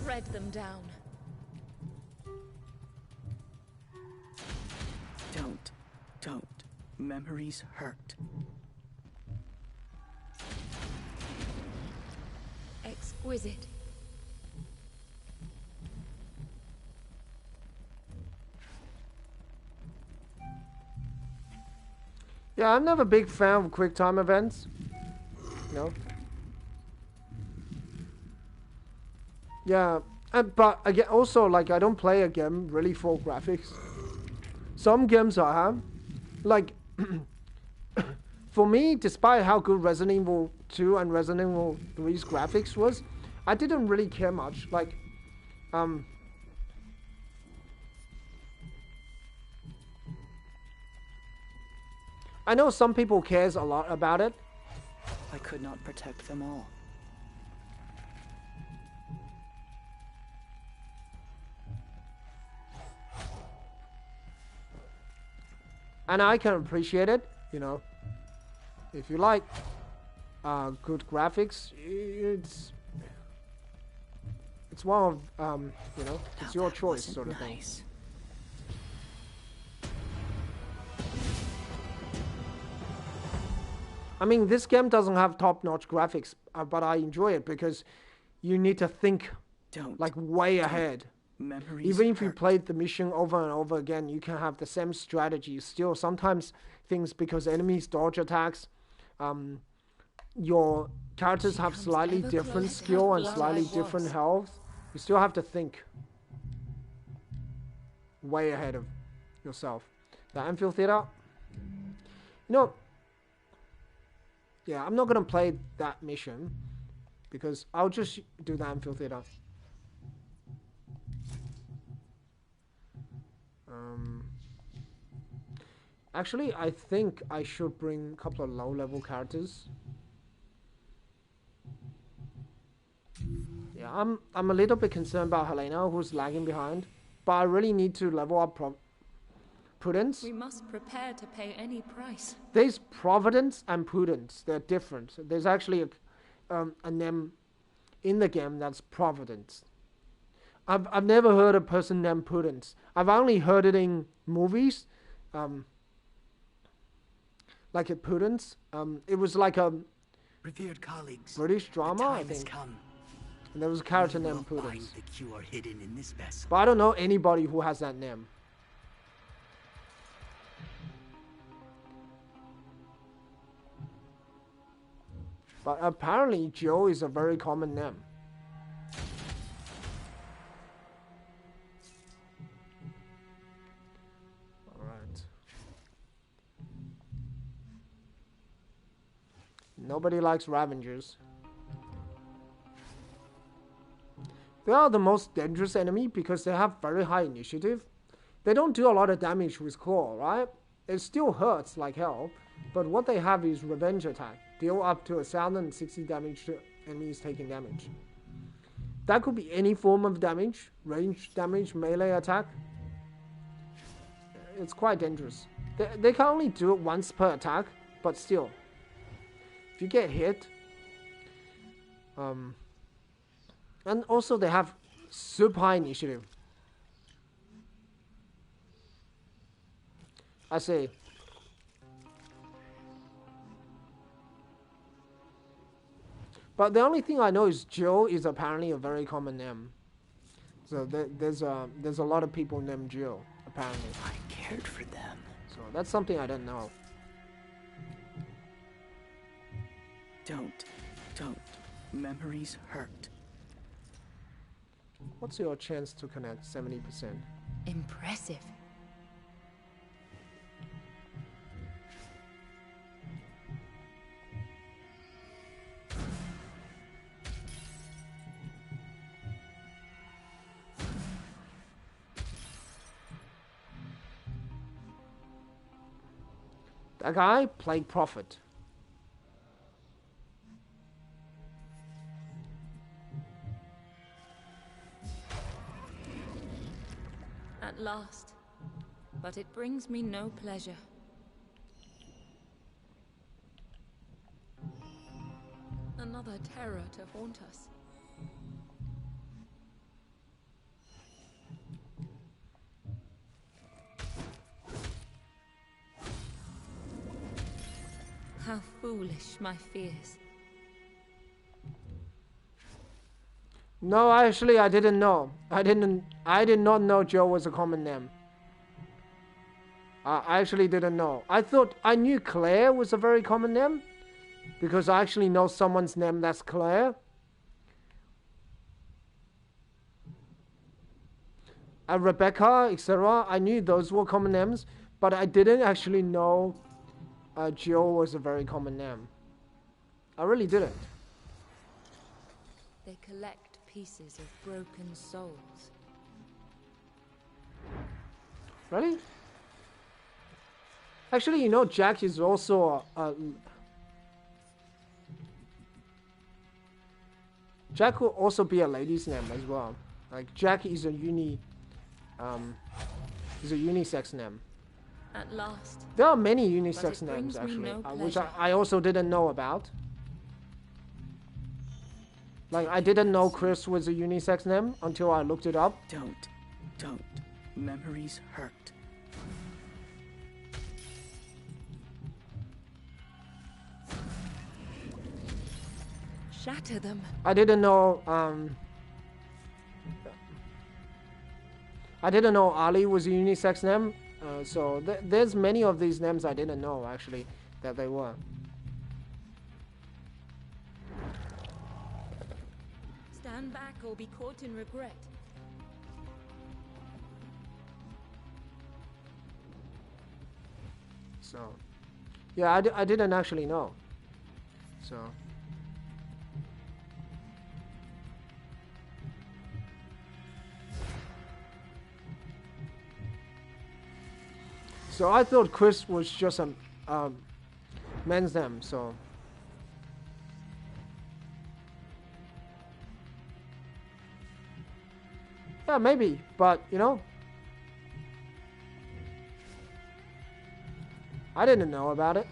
Shred them down. Don't. Memories hurt. Exquisite. Yeah, I'm never a big fan of quick time events. No. Yeah, but again, also, like, I don't play a game really for graphics. Some games I have, like, for me, despite how good Resident Evil 2 and Resident Evil 3's graphics was, I didn't really care much. Like, I know some people cares a lot about it. I could not protect them all. And I can appreciate it, you know. If you like good graphics, it's one of you know, it's Now your that choice, wasn't sort of nice. thing. I mean, this game doesn't have top-notch graphics, but I enjoy it because you need to think like way ahead. Memories Even if you hurt. played the mission over and over again, you can have the same strategy. Still, sometimes things, because enemies dodge attacks, your characters have comes slightly ever different closer. skill and How slightly glad I different was. health. You still have to think way ahead of yourself. The amphitheater, you know, yeah, I'm not gonna play that mission because I'll just do the amphitheater. Actually, I think I should bring a couple of low-level characters. Yeah, I'm a little bit concerned about Helena, who's lagging behind, but I really need to level up Prudence. We must prepare to pay any price. There's Providence and Prudence. They're different. There's actually a name in the game that's Providence. I've never heard a person named Prudence. I've only heard it in movies. Like a Prudence. It was like a Revered colleagues, British the drama, I time has think. come. And there was a character We will named find Prudence. the cure hidden in this vessel. But I don't know anybody who has that name. But apparently Joe is a very common name. Alright. Nobody likes Ravengers. They are the most dangerous enemy because they have very high initiative. They don't do a lot of damage with claw, right? It still hurts like hell, but what they have is revenge attack. Deal up to 1060 damage to enemies taking damage. That could be any form of damage, range damage, melee attack. It's quite dangerous. They can only do it once per attack, but still. If you get hit, and also they have super high initiative. I say. But the only thing I know is Jill is apparently a very common name. So there's a lot of people named Jill, apparently. I cared for them. So that's something I don't know. Don't. Memories hurt. What's your chance to connect? 70%. Impressive. That guy played Prophet. At last. But it brings me no pleasure. Another terror to haunt us. How foolish my fears. No, actually, I didn't know. I did not know Joe was a common name. I actually didn't know. I knew Claire was a very common name because I actually know someone's name that's Claire. Rebecca, etc. I knew those were common names, but I didn't actually know Jill was a very common name. I really didn't. They collect pieces of broken souls. Really? Actually, you know, Jack is also Jack will also be a lady's name as well. Like Jack is a unisex name. At last. There are many But unisex it names brings me actually, no which pleasure. I also didn't know about. Like I didn't know Chris was a unisex name until I looked it up. Don't. Memories hurt. shatter them. I didn't know. I didn't know Ali was a unisex name. So there's many of these names I didn't know actually that they were. Stand back or be caught in regret. So, yeah, I didn't actually know. So I thought Chris was just a men's name. So. Yeah, maybe, but you know, I didn't know about it.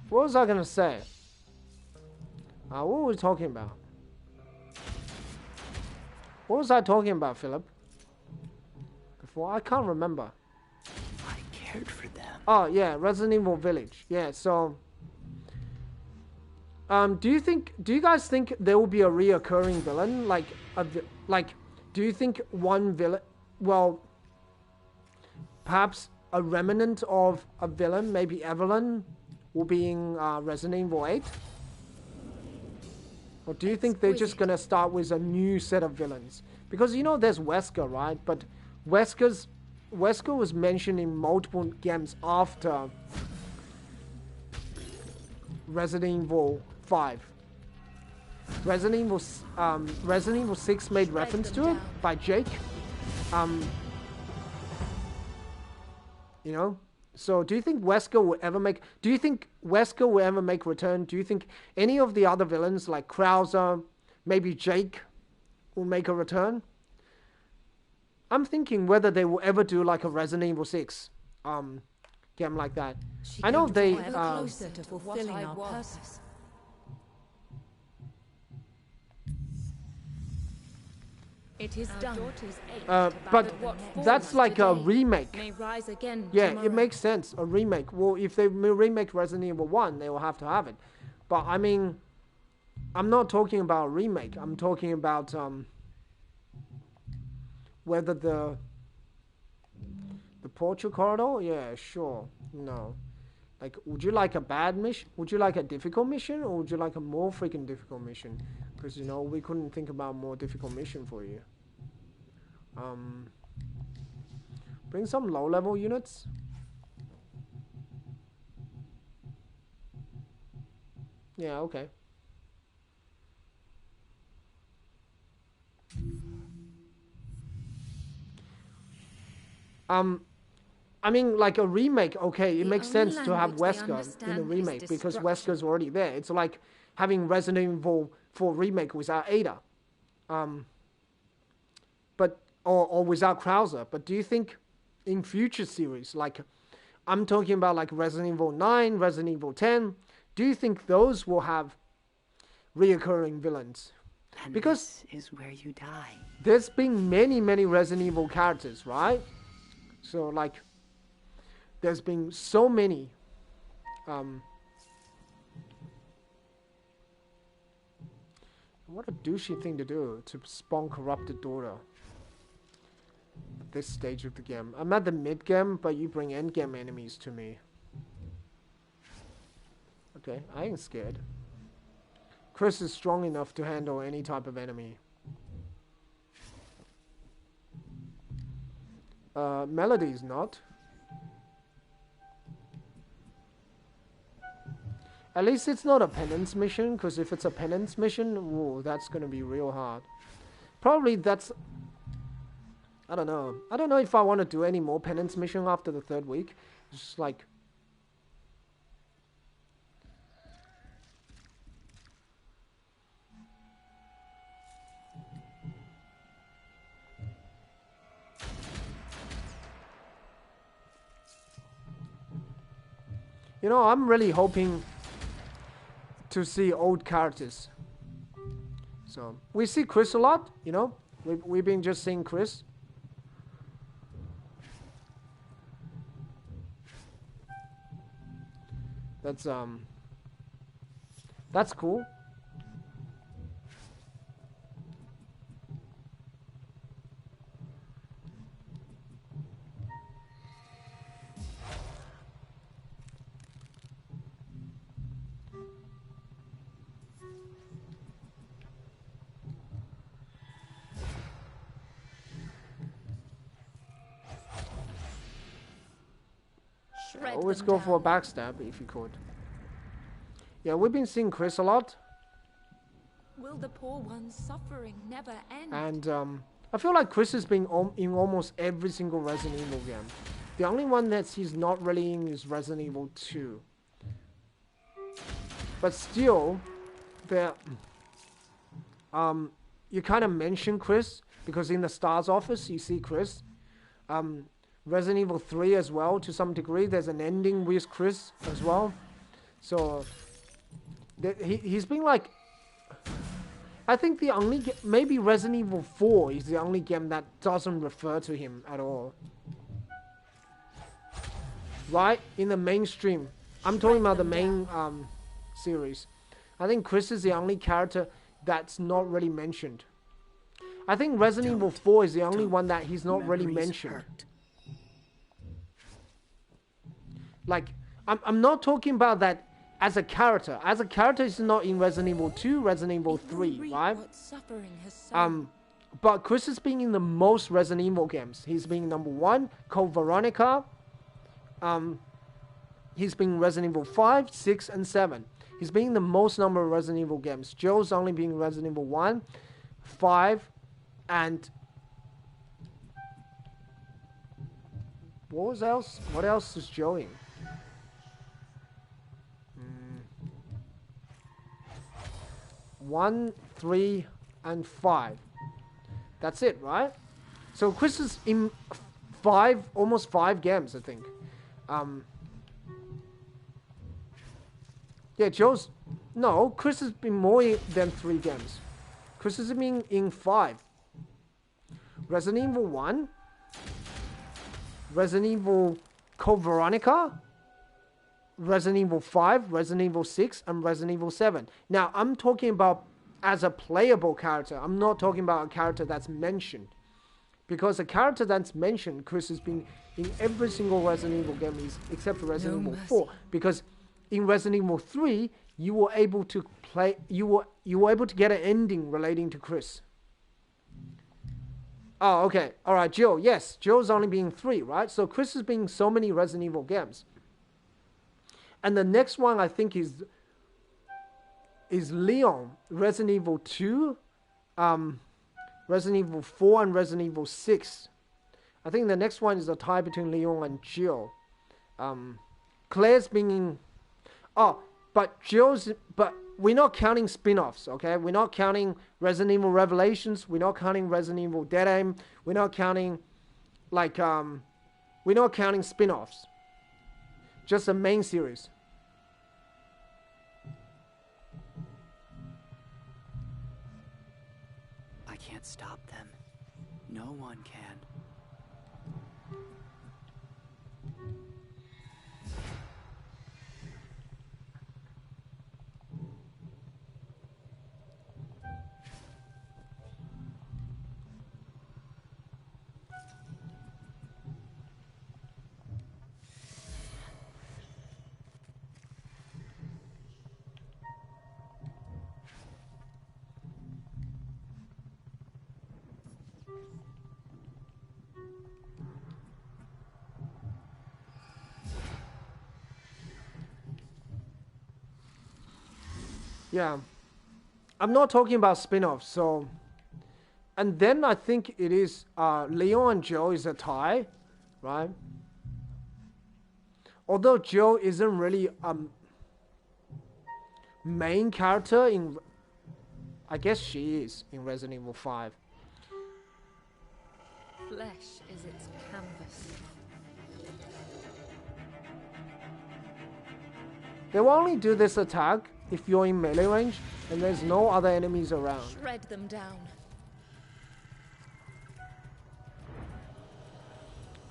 What was I gonna say? What were we talking about? What was I talking about, Philip? Before, I can't remember. I cared for them. Oh yeah, Resident Evil Village. Yeah, so. Do you guys think there will be a reoccurring villain? Do you think one villain, well, perhaps a remnant of a villain, maybe Evelyn, will be in Resident Evil 8? Or do you think they're just gonna start with a new set of villains? Because you know there's Wesker, right? But Wesker was mentioned in multiple games after Resident Evil 5. Resident Evil 6 made reference to it by Jake. You know, so do you think Wesker will ever make? Do you think Wesker will ever make return? Do you think any of the other villains like Krauser, maybe Jake, will make a return? I'm thinking whether they will ever do like a Resident Evil 6 game like that. I know they. Closer to fulfilling our purpose. It is done. But that's like a remake. May rise again Yeah, tomorrow. it makes sense. A remake. Well, if they remake Resident Evil 1, they will have to have it. But I mean, I'm not talking about a remake. I'm talking about whether the Portrait Corridor. Yeah, sure. No. Like, would you like a bad mission? Would you like a difficult mission, or would you like a more freaking difficult mission? Because you know we couldn't think about a more difficult mission for you. Bring some low-level units. Yeah, okay. I mean, like a remake, okay, it makes sense to have Wesker in a remake because Wesker's already there. It's like having Resident Evil 4 remake without Ada. Or without Krauser. But do you think in future series, like I'm talking about like Resident Evil 9, Resident Evil 10, do you think those will have reoccurring villains? And because this is where you die. There's been many Resident Evil characters, right? So like there's been so many what a douchey thing to do, to spawn corrupted daughter at this stage of the game. I'm at the mid game, but you bring end game enemies to me. Okay, I ain't scared. Chris is strong enough to handle any type of enemy. Melody's not. At least it's not a penance mission, because if it's a penance mission, whoa, that's gonna be real hard. Probably that's... I don't know. I don't know if I want to do any more penance mission after the 3rd week. It's just like... You know, I'm really hoping to see old characters. So, we see Chris a lot, you know. We've been just seeing Chris. That's cool. Shred Always them go for a down. backstab if you could. Yeah, we've been seeing Chris a lot, Will the poor one's suffering never end? and I feel like Chris has been in almost every single Resident Evil game. The only one that he's not really in is Resident Evil 2. But still, there, you kind of mention Chris because in the STARS office you see Chris. Resident Evil 3 as well, to some degree. There's an ending with Chris as well. So, he's been like... I think the only... Maybe Resident Evil 4 is the only game that doesn't refer to him at all. Right? In the mainstream. I'm talking about the main series. I think Chris is the only character that's not really mentioned. I think Resident Evil 4 is the only one that he's not really mentioned. Hurt. Like, I'm not talking about that as a character. As a character, he's not in Resident Evil 2, Resident Evil 3, right? What suffering has sown. But Chris has been in the most Resident Evil games. He's been number 1, Code Veronica. He's been Resident Evil 5, 6, and 7. He's been in the most number of Resident Evil games. Joe's only been Resident Evil 1, 5, and... What else is Joe in? 1, 3, and 5. That's it, right? So Chris is in almost 5 games, I think. Yeah, Chris has been more than 3 games. Chris has been in 5. Resident Evil 1, Resident Evil Code Veronica, Resident Evil 5, Resident Evil 6, and Resident Evil 7. Now, I'm talking about as a playable character. I'm not talking about a character that's mentioned. Because a character that's mentioned, Chris has been in every single Resident Evil game except for Resident Evil 4. Because in Resident Evil 3, you were able to get an ending relating to Chris. Oh, okay. All right, Jill. Yes, Jill's only been 3, right? So Chris has been in so many Resident Evil games. And the next one I think is Leon, Resident Evil 2, Resident Evil 4, and Resident Evil 6. I think the next one is a tie between Leon and Jill. Claire's been in... Oh, but we're not counting spin-offs, okay? We're not counting Resident Evil Revelations. We're not counting Resident Evil Dead Aim. We're not counting, we're not counting spin-offs. Just the main series. I can't stop them. No one can. Yeah. I'm not talking about spin-offs, so... And then I think it is Leon and Joe is a tie, right? Although Joe isn't really a main character in... I guess she is in Resident Evil 5. Flesh is its canvas. They will only do this attack if you're in melee range and there's no other enemies around. Shred them down.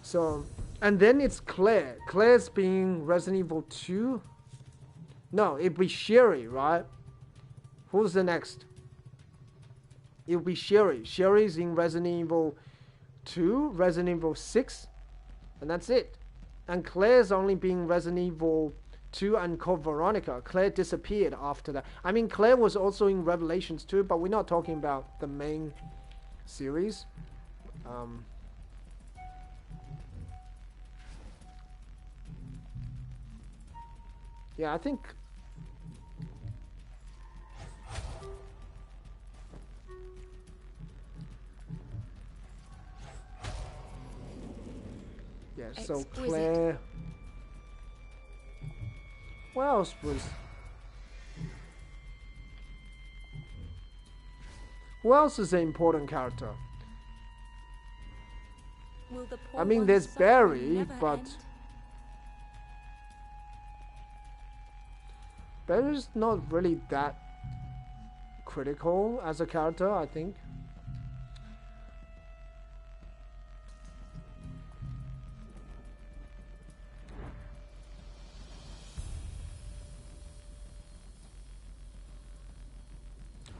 So, and then it's Claire. Claire's being Resident Evil 2. No, it'd be Sherry, right? Who's the next? It'll be Sherry. Sherry's in Resident Evil 2, Resident Evil 6, and that's it. And Claire's only been Resident Evil 2 and Code Veronica. Claire disappeared after that. I mean, Claire was also in Revelations 2, but we're not talking about the main series. Yeah, I think... Yeah, so Exquisite. Claire... What else was... Who else is an important character? Will the poor I mean, one's there's suffering Barry, never but... end? Barry's not really that critical as a character, I think.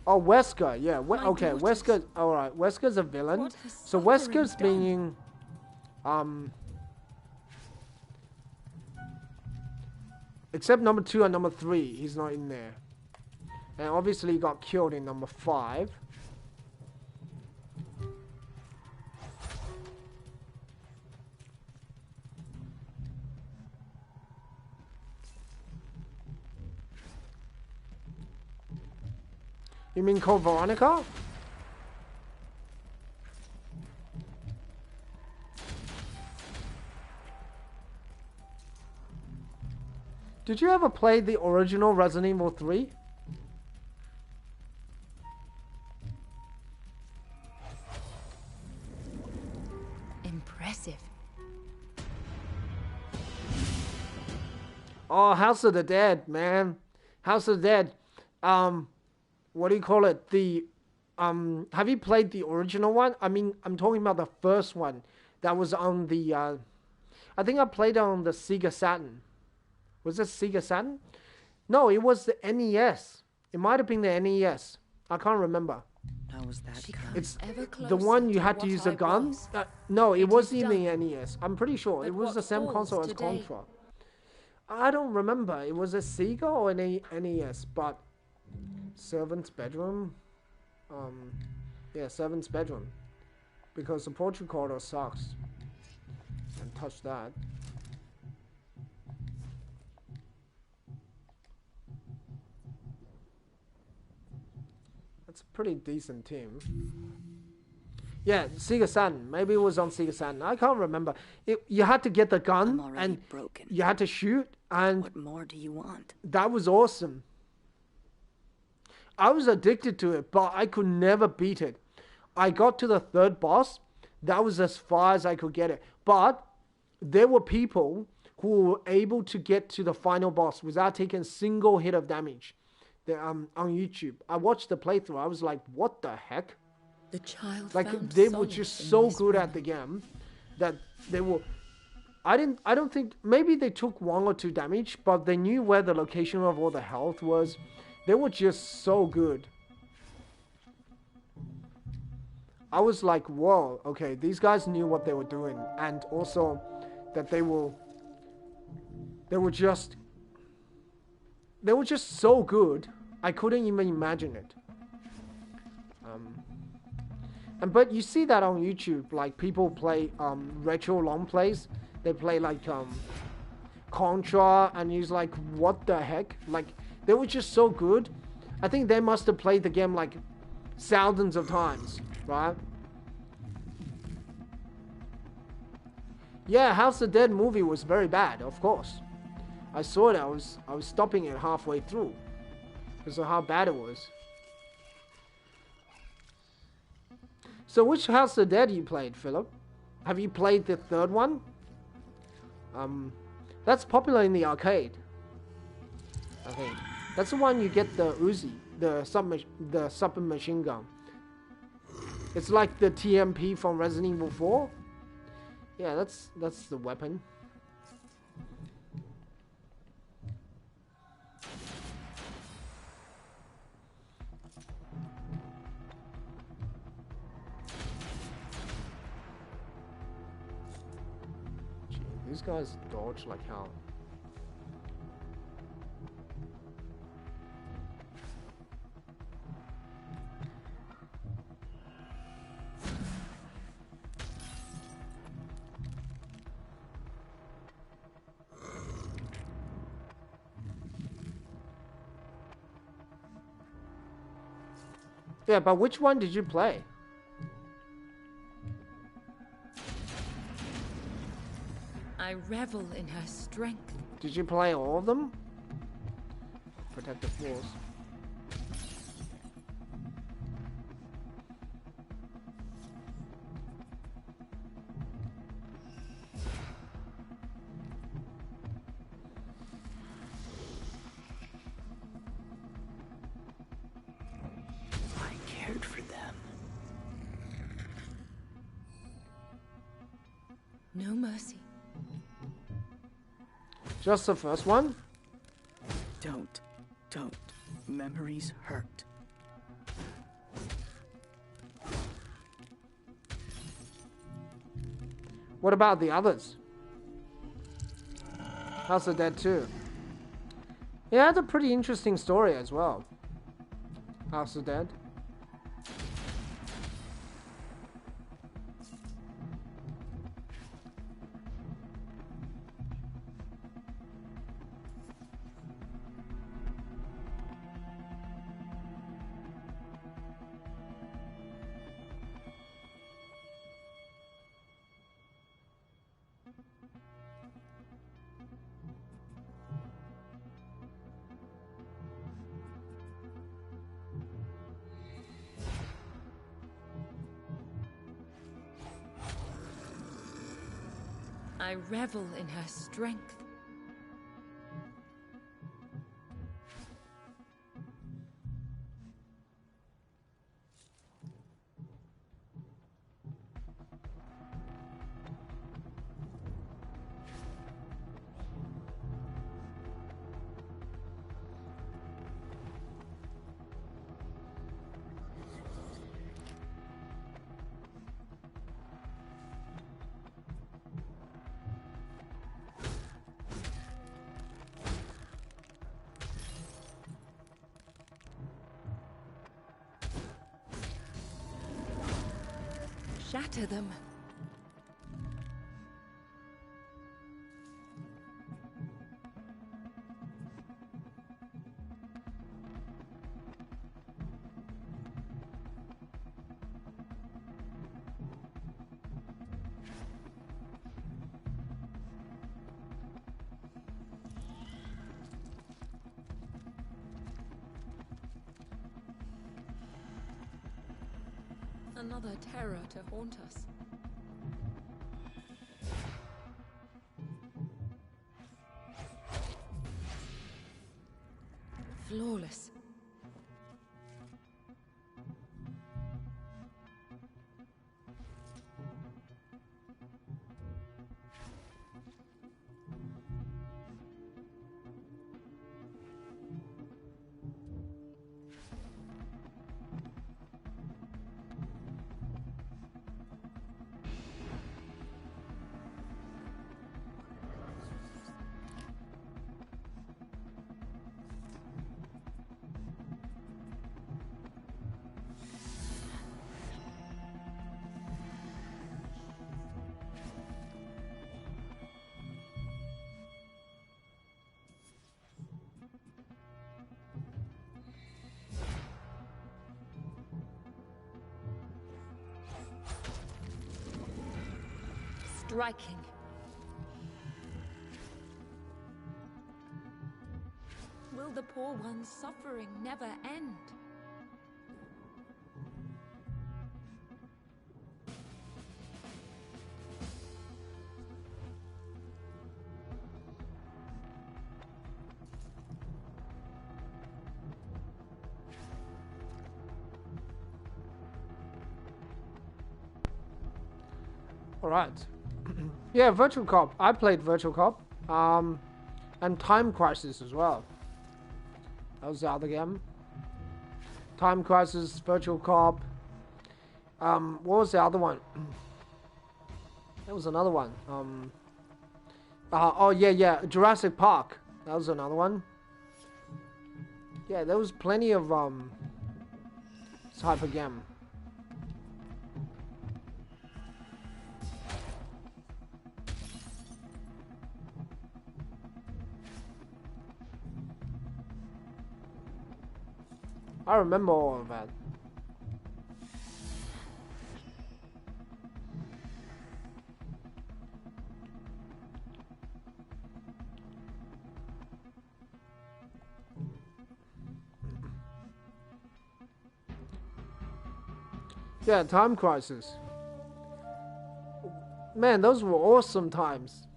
Oh, Wesker, yeah. Okay, daughters. Wesker. All right, Wesker's a villain. What has So suffering Wesker's done? being, except number 2 and number 3, he's not in there. And obviously he got killed in number 5. You mean Code Veronica? Did you ever play the original Resident Evil 3? Impressive. Oh, House of the Dead, man. House of the Dead. What do you call it? The have you played the original one? I mean, I'm talking about the first one that was on the I think I played on the Sega Saturn. Was it Sega Saturn? No, it was the NES. It might have been the NES. I can't remember. How was that She come? comes It's ever the one closer you to had to what use a I gun. was. No, it It was is in the NES. I'm pretty sure. But It was what the same falls console as today? Contra. I don't remember. It was a Sega or an NES, but Servant's Bedroom. Yeah, Servant's Bedroom. Because the port recorder sucks. And touch that. That's a pretty decent team. Yeah, Sega Saturn. Maybe it was on Sega Saturn. I can't remember. You had to get the I'm gun already and broken. you had to shoot, and What more do you want? that was awesome. I was addicted to it, but I could never beat it. I got to the third boss. That was as far as I could get it. But there were people who were able to get to the final boss without taking a single hit of damage. On YouTube. I watched the playthrough. I was like, what the heck? The child Like, found they were solace just in so this good woman. at the game that they were... I don't think... Maybe they took 1 or 2 damage, but they knew where the location of all the health was. They were just so good. I was like, whoa, okay, these guys knew what they were doing. And also that they were just so good. I couldn't even imagine it. But you see that on YouTube, like people play retro long plays. They play like Contra, and he's like, what the heck? Like, they were just so good. I think they must have played the game like thousands of times, right? Yeah, House of the Dead movie was very bad, of course. I saw it. I was stopping it halfway through because of how bad it was. So which House of the Dead you played, Philip? Have you played the third one? That's popular in the arcade, I think. That's the one you get the Uzi, the submachine gun. It's like the TMP from Resident Evil 4. Yeah, that's the weapon. these guys dodge like hell. Yeah, but which one did you play? I revel in her strength. Did you play all of them? Protect the floors. I cared for them. No mercy. Just the first one? Don't. Memories hurt. What about the others? House of Dead 2. Yeah, it's a pretty interesting story as well. House of Dead. I revel in her strength. Shatter them. Another terror to haunt us. Flawless. Striking. Will the poor one's suffering never end? All right. Yeah, Virtual Cop. I played Virtual Cop. And Time Crisis as well. That was the other game. Time Crisis, Virtual Cop. What was the other one? There was another one. Oh yeah, Jurassic Park. That was another one. Yeah, there was plenty of type of game. I remember all of that. Yeah, Time Crisis. Man, those were awesome times.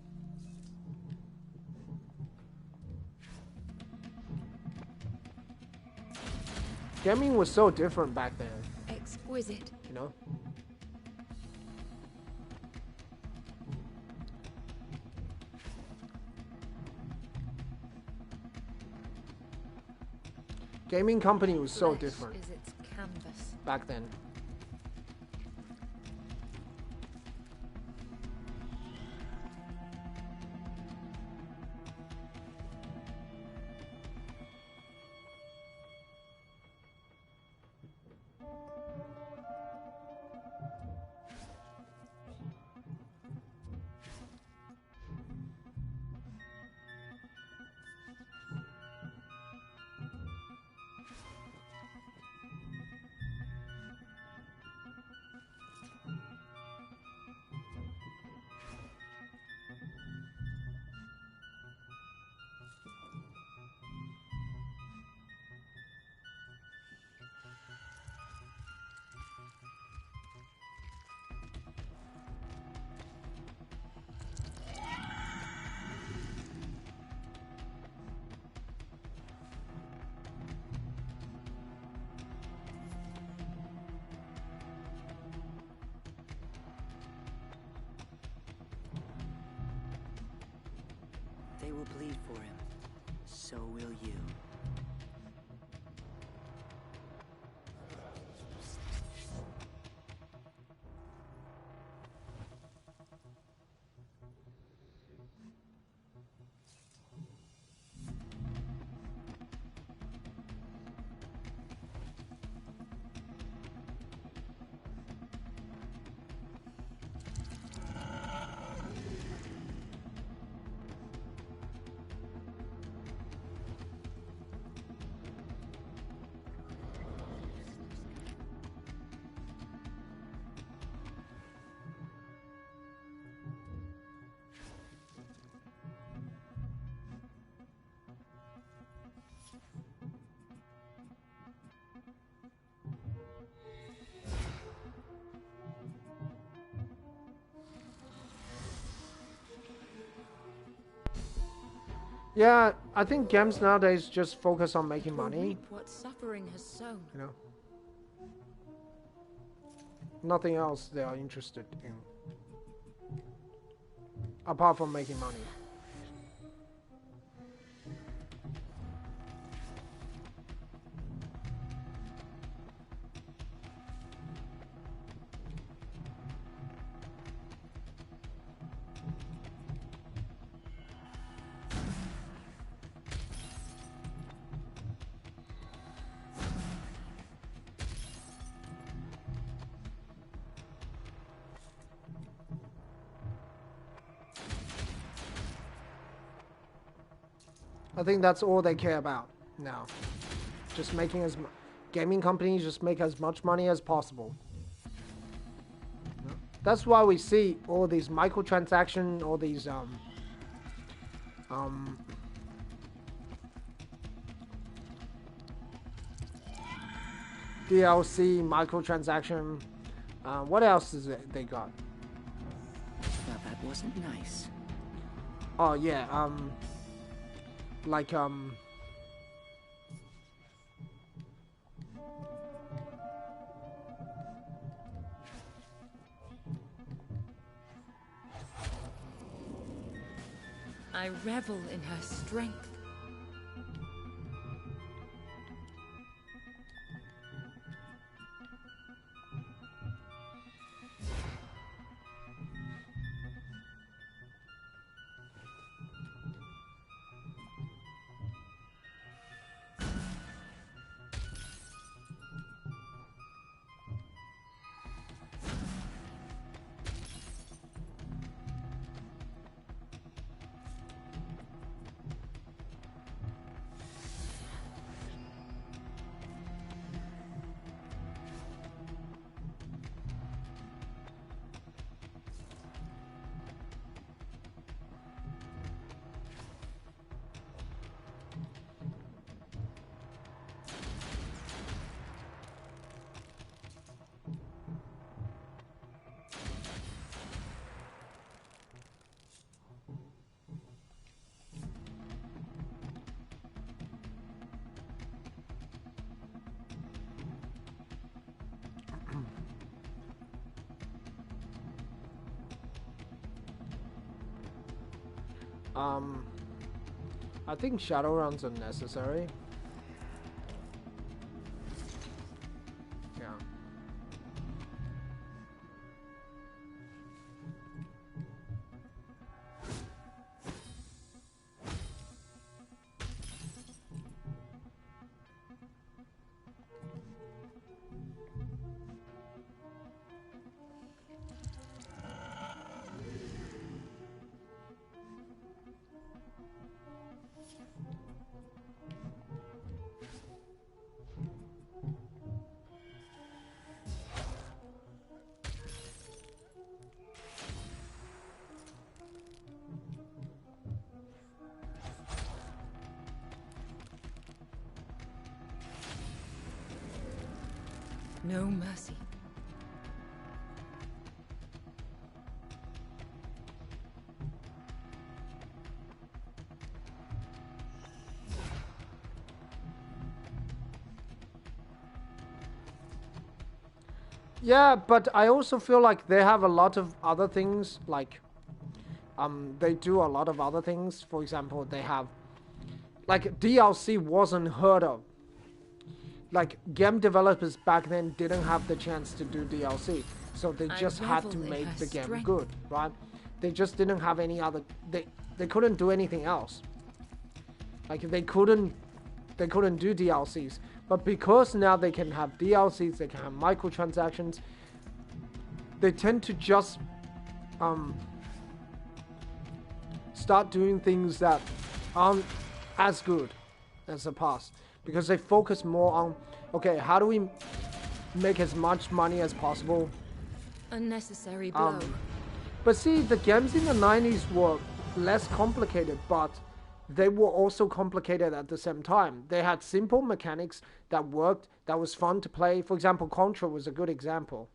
Gaming was so different back then. Exquisite. You know? Gaming company was so Flesh different is its canvas. back then. They will bleed for him. So will you. Yeah, I think games nowadays just focus on making Will money. reap what suffering has sown. You know, nothing else they are interested in apart from making money. I think that's all they care about now. Just making gaming companies just make as much money as possible. That's why we see all these microtransaction, all these DLC microtransaction. What else is it they got? Now that wasn't nice. Oh yeah, like I revel in her strength. I think shadow runs are necessary. Yeah. No mercy. Yeah, but I also feel like they have a lot of other things, like, they do a lot of other things. For example, they have, like, DLC wasn't heard of. Like, game developers back then didn't have the chance to do DLC, so they just had to make the game good, right? They just didn't have any other, they couldn't do anything else. Like, they couldn't do DLCs. But because now they can have DLCs, they can have microtransactions, they tend to just start doing things that aren't as good as the past. Because they focus more on, okay, how do we make as much money as possible? Unnecessary blow. But see, the games in the 90s were less complicated, but they were also complicated at the same time. They had simple mechanics that worked, that was fun to play. For example, Contra was a good example.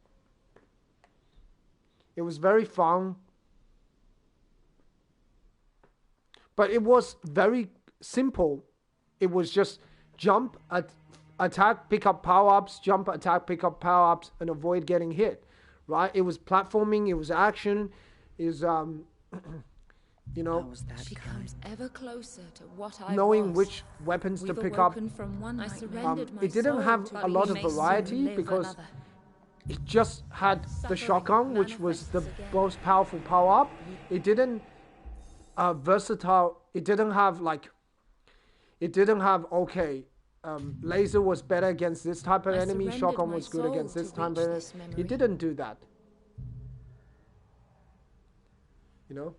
It was very fun, but it was very simple. It was just jump, attack, pick up power-ups, jump, attack, pick up power-ups, and avoid getting hit, right? It was platforming, it was action, is you know, She comes ever closer to what I knowing was. which weapons to pick up. From one I surrendered my it didn't soul have to a lot of make soon variety live because another. it just had the Suffering shotgun, which was the manifests again. most powerful power-up. It didn't versatile. It didn't have like. It didn't have laser was better against this type of I enemy. surrendered Shotgun my was good soul against this to type reach of enemy. this memory. It didn't do that. You know.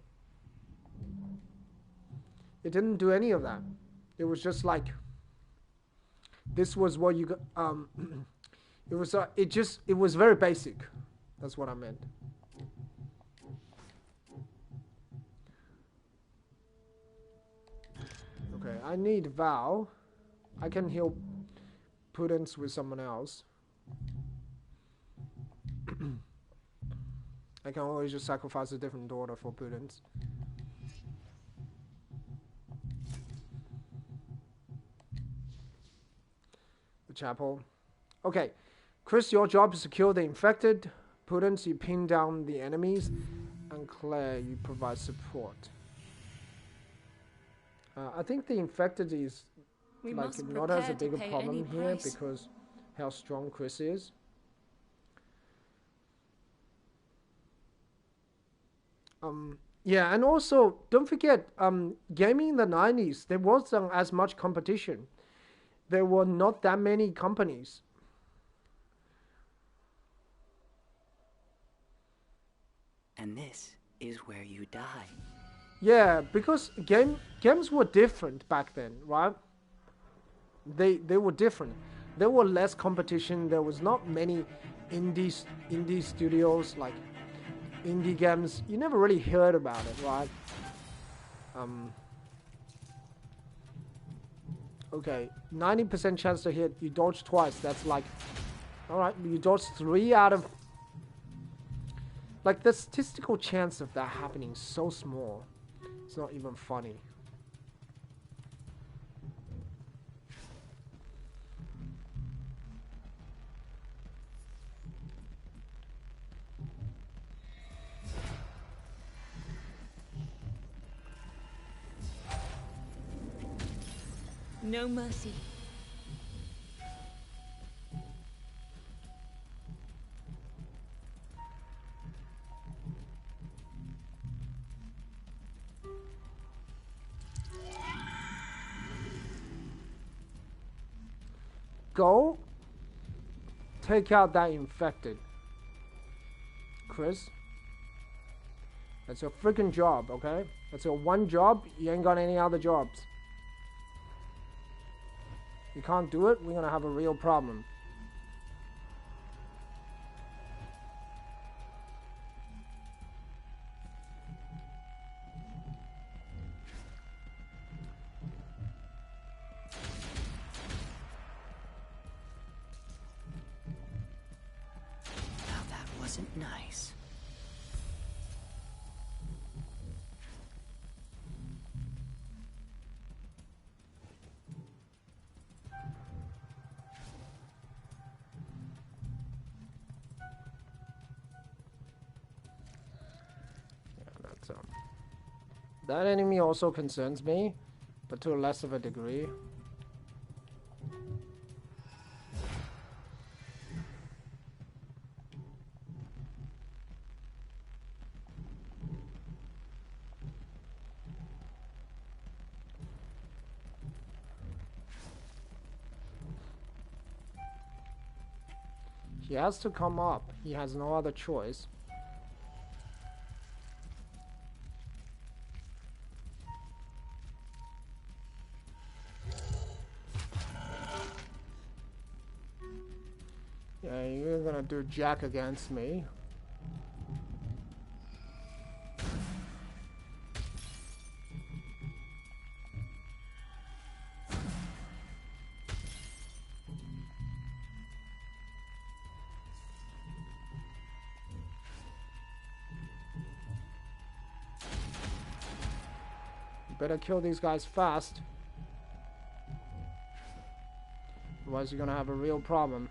It didn't do any of that. It was just like. This was what you got. It was. It was very basic. That's what I meant. Okay, I need Val. I can heal Prudence with someone else. I can always just sacrifice a different daughter for Prudence. The chapel. Okay, Chris, your job is to kill the infected. Prudence, you pin down the enemies. And Claire, you provide support. I think the infected is We like must not as a prepare to bigger pay problem any here price. because how strong Chris is. Yeah, and also don't forget, gaming in the 90s, there wasn't as much competition. There were not that many companies. And this is where you die. Yeah, because games were different back then, right? They were different. There were less competition. There was not many indie studios, like indie games. You never really heard about it, right? Okay, 90% chance to hit. You dodge twice. That's like, all right. You dodge 3 out of. Like the statistical chance of that happening is so small. It's not even funny. no mercy. Go take out that infected. Chris, that's your freaking job, okay? That's your one job. You ain't got any other jobs. You can't do it, we're gonna have a real problem. Now that wasn't nice. That enemy also concerns me, but to a less of a degree. He has to come up. He has no other choice. Yeah, you're gonna do jack against me. Better kill these guys fast. Otherwise you're gonna have a real problem.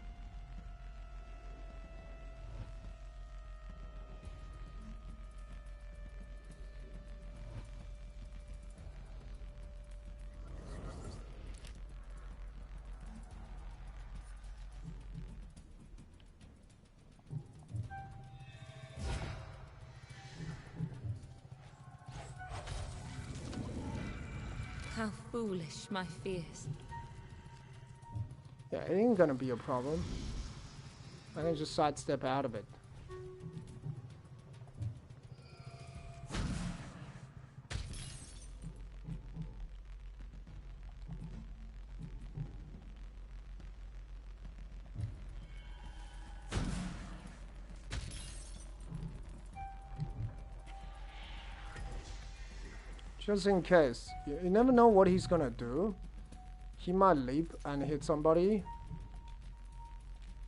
How foolish my fears. Yeah, it ain't gonna be a problem. I can just sidestep out of it. Just in case. You never know what he's gonna do. He might leap and hit somebody.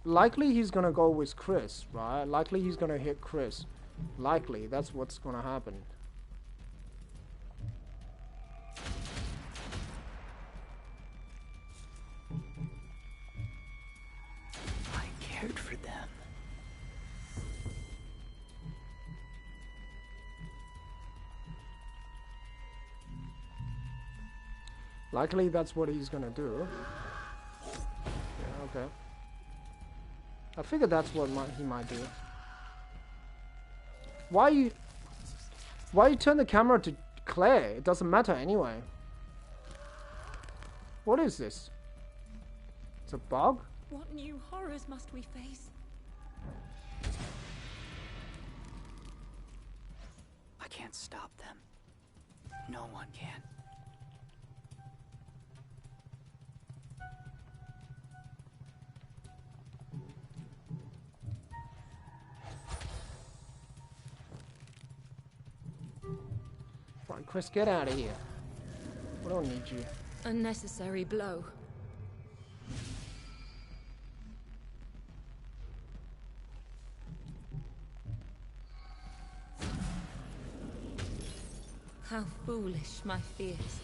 Likely he's gonna go with Chris, right? Likely he's gonna hit Chris. Likely, that's what's gonna happen. I cared for them. Likely that's what he's gonna do. Yeah, okay. I figured that's what he might do. Why you turn the camera to Claire? It doesn't matter anyway. What is this? It's a bug? What new horrors must we face? I can't stop them. No one can. Right, Chris, get out of here. We don't need you. Unnecessary blow. How foolish my fears.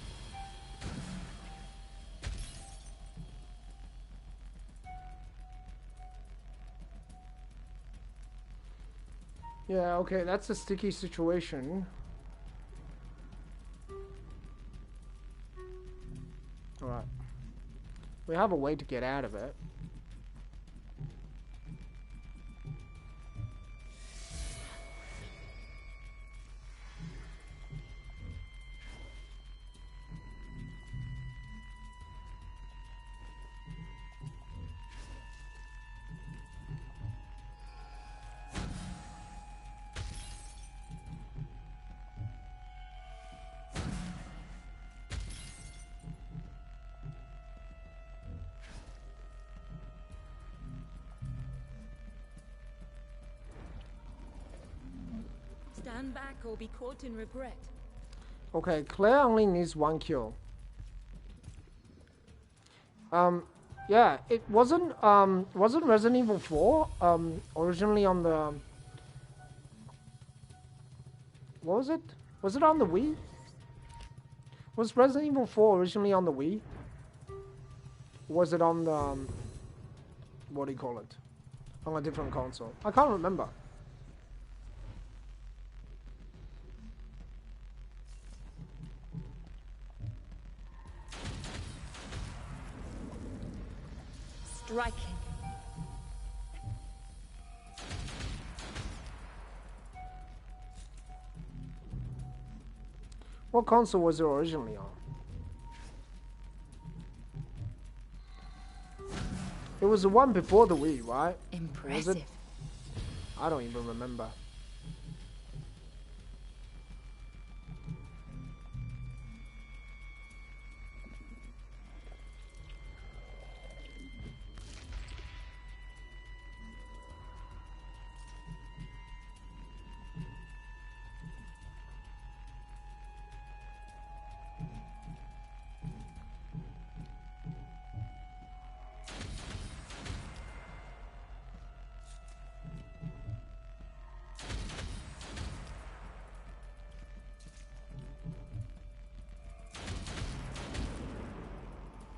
Yeah, okay, that's a sticky situation. Alright. have a way to get out of it. Stand back or be caught in regret. Okay, Claire only needs 1 kill. Yeah, it wasn't Resident Evil 4 originally on the, what was it? Was it on the Wii? Was Resident Evil 4 originally on the Wii? Was it on the what do you call it? On a different console? I can't remember. Striking. What console was it originally on? It was the one before the Wii, right? Impressive. I don't even remember.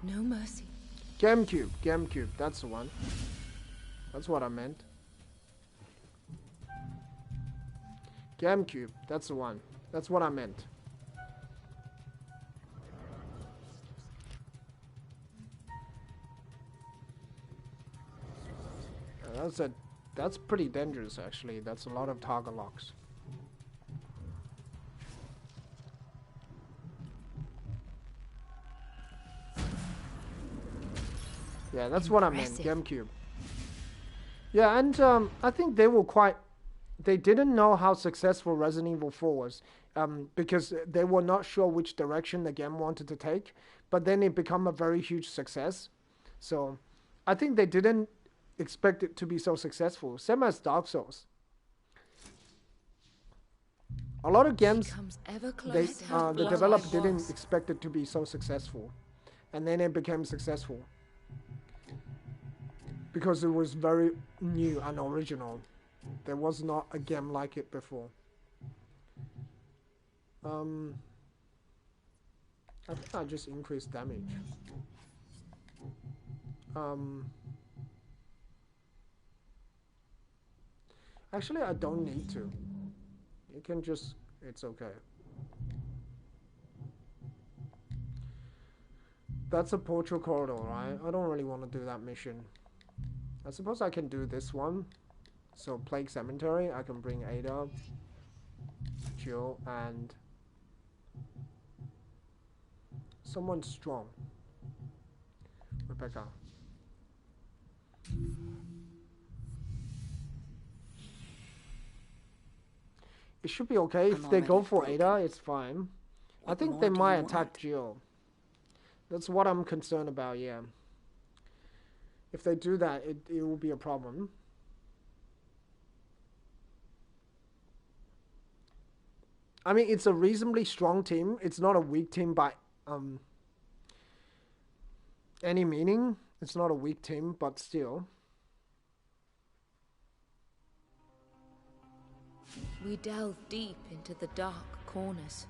No mercy. GameCube, that's the one. That's what I meant. GameCube, that's the one. That's what I meant. That's pretty dangerous actually. That's a lot of target locks. Yeah, that's what I meant. GameCube. Yeah, and I think they didn't know how successful Resident Evil 4 was, because they were not sure which direction the game wanted to take, but then it became a very huge success. So I think they didn't expect it to be so successful. Same as Dark Souls. A lot of games, the developer didn't expect it to be so successful, and then it became successful. Because it was very new and original. There was not a game like it before. I think I just increased damage. Actually, I don't need to. You can just, it's okay. That's a portrait corridor, right? I don't really want to do that mission. I suppose I can do this one. So Plague Cemetery, I can bring Ada, Jill, and someone strong. Rebecca. It should be okay. If they go for Ada, it's fine. I think they might attack Jill. That's what I'm concerned about, yeah. If they do that, it will be a problem. I mean, it's a reasonably strong team. It's not a weak team by any meaning. It's not a weak team, but still. We delve deep into the dark corners.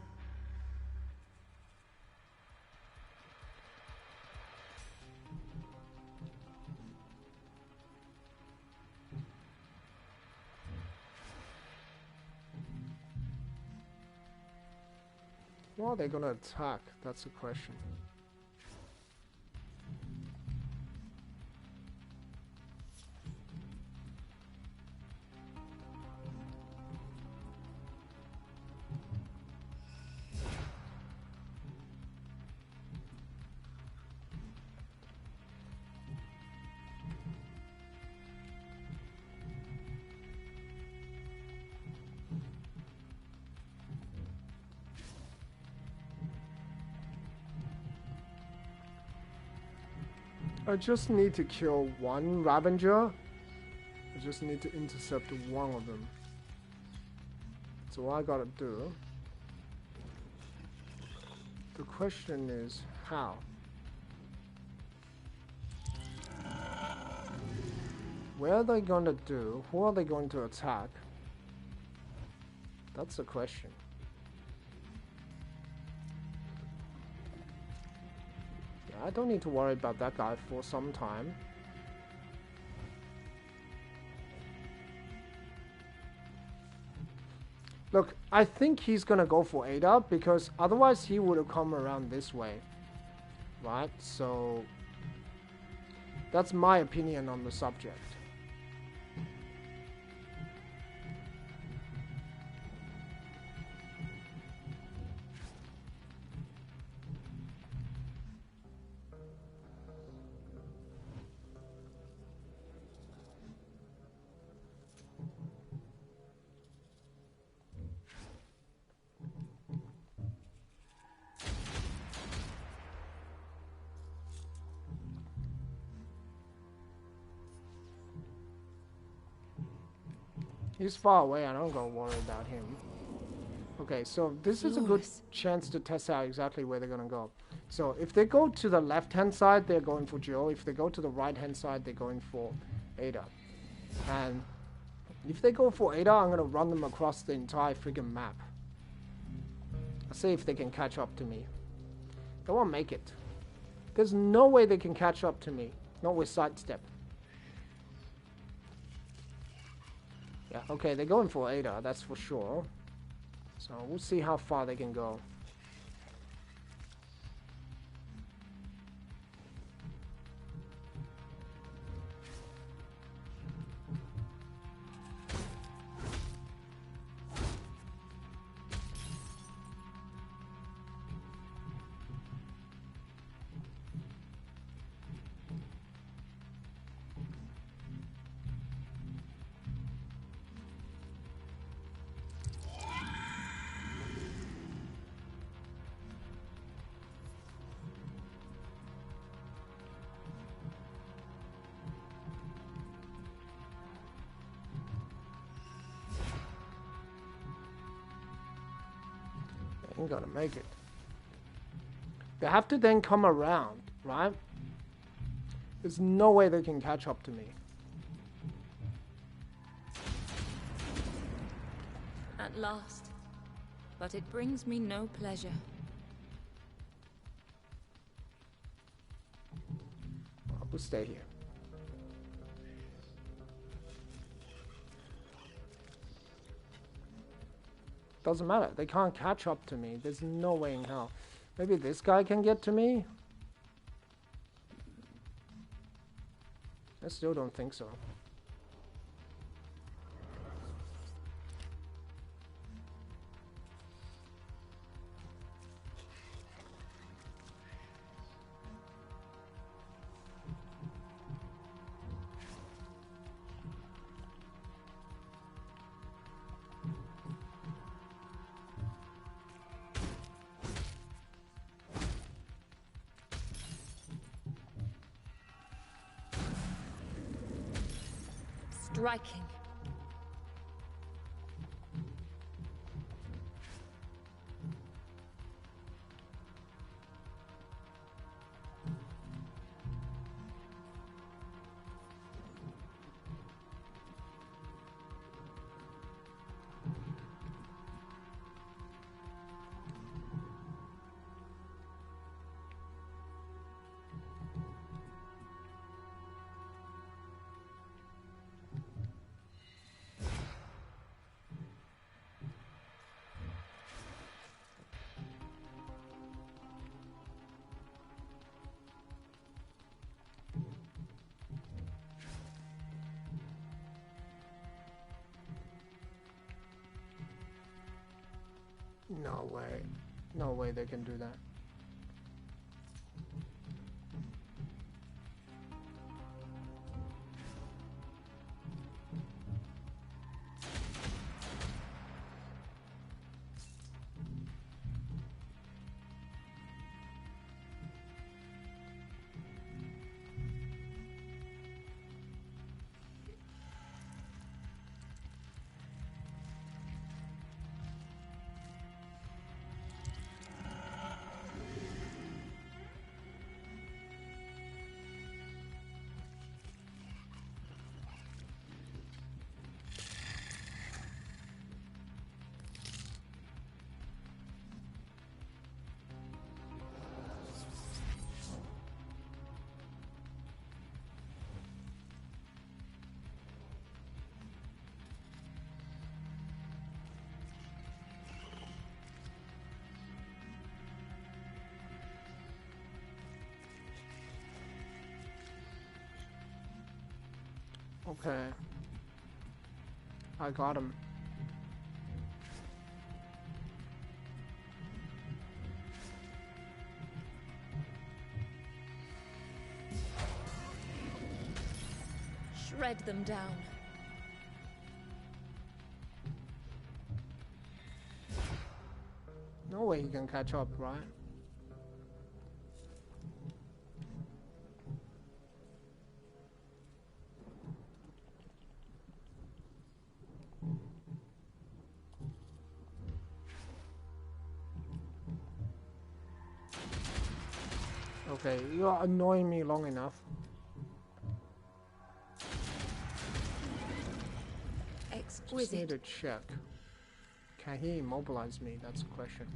What are they gonna attack? That's the question. I just need to kill one Ravager. I just need to intercept one of them. So what I gotta do. The question is how? Where are they gonna do? Who are they going to attack? That's the question. Yeah, I don't need to worry about that guy for some time. Look, I think he's gonna go for Ada because otherwise he would have come around this way. Right? So that's my opinion on the subject. He's far away, I don't go worry about him. Okay, so this is a good chance to test out exactly where they're gonna go. So if they go to the left-hand side, they're going for Jill. If they go to the right-hand side, they're going for Ada. And if they go for Ada, I'm gonna run them across the entire freaking map. I'll see if they can catch up to me. They won't make it. There's no way they can catch up to me. Not with sidestep. Yeah, okay, they're going for Ada, that's for sure. So we'll see how far they can go. Ain't gonna make it. They have to then come around, right? There's no way they can catch up to me. At last. But it brings me no pleasure. We'll stay here. Doesn't matter. They can't catch up to me. There's no way in hell. Maybe this guy can get to me? I still don't think so. Striking. No way. No way they can do that. Okay. I got him. Shred them down. No way he can catch up, right? Okay, you're annoying me long enough. Just need Exquisite. to check. Can he immobilize me? That's the question.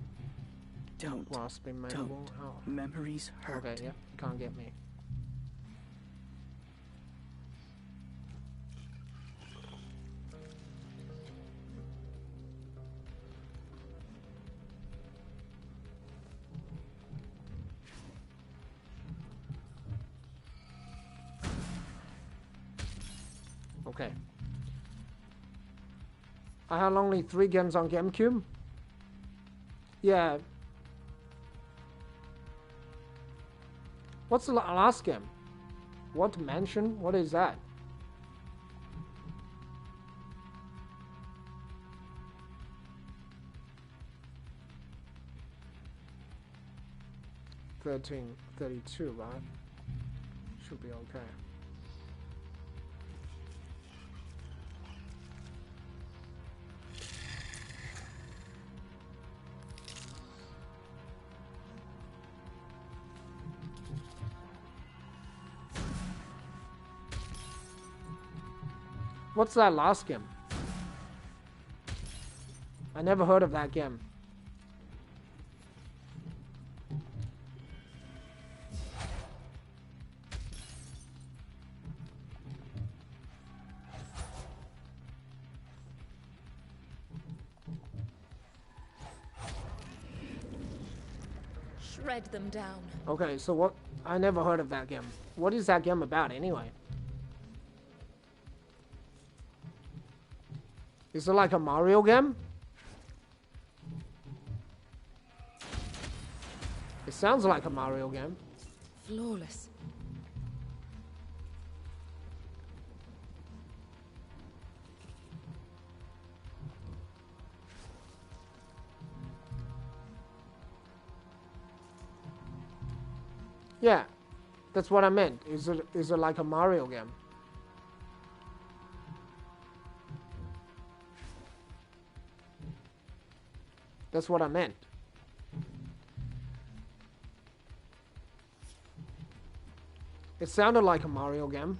Don't. Must be manable. Don't. Oh. Memories hurt. Okay, yeah, you can't get me. Okay. I had only 3 games on GameCube. Yeah. What's the last game? What mansion? What is that? $13.32, right? Should be okay. What's that last game? I never heard of that game. Shred them down. Okay, so what? I never heard of that game. What is that game about anyway? Is it like a Mario game? It sounds like a Mario game. Flawless. Yeah, that's what I meant. Is it like a Mario game? That's what I meant. It sounded like a Mario game.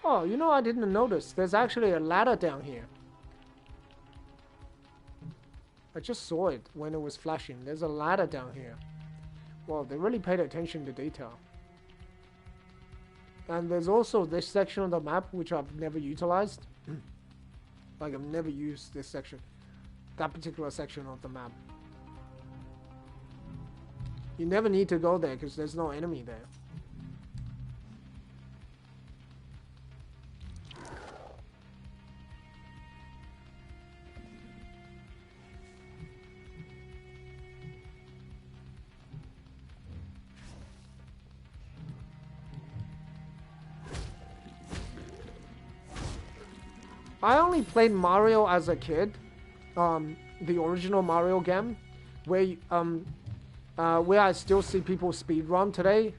Oh, you know, I didn't notice. There's actually a ladder down here. I just saw it when it was flashing. There's a ladder down here. Well, they really paid attention to detail. And there's also this section of the map which I've never utilized. Like, I've never used this section. That particular section of the map. You never need to go there because there's no enemy there. I only played Mario as a kid, the original Mario game, where I still see people speedrun today.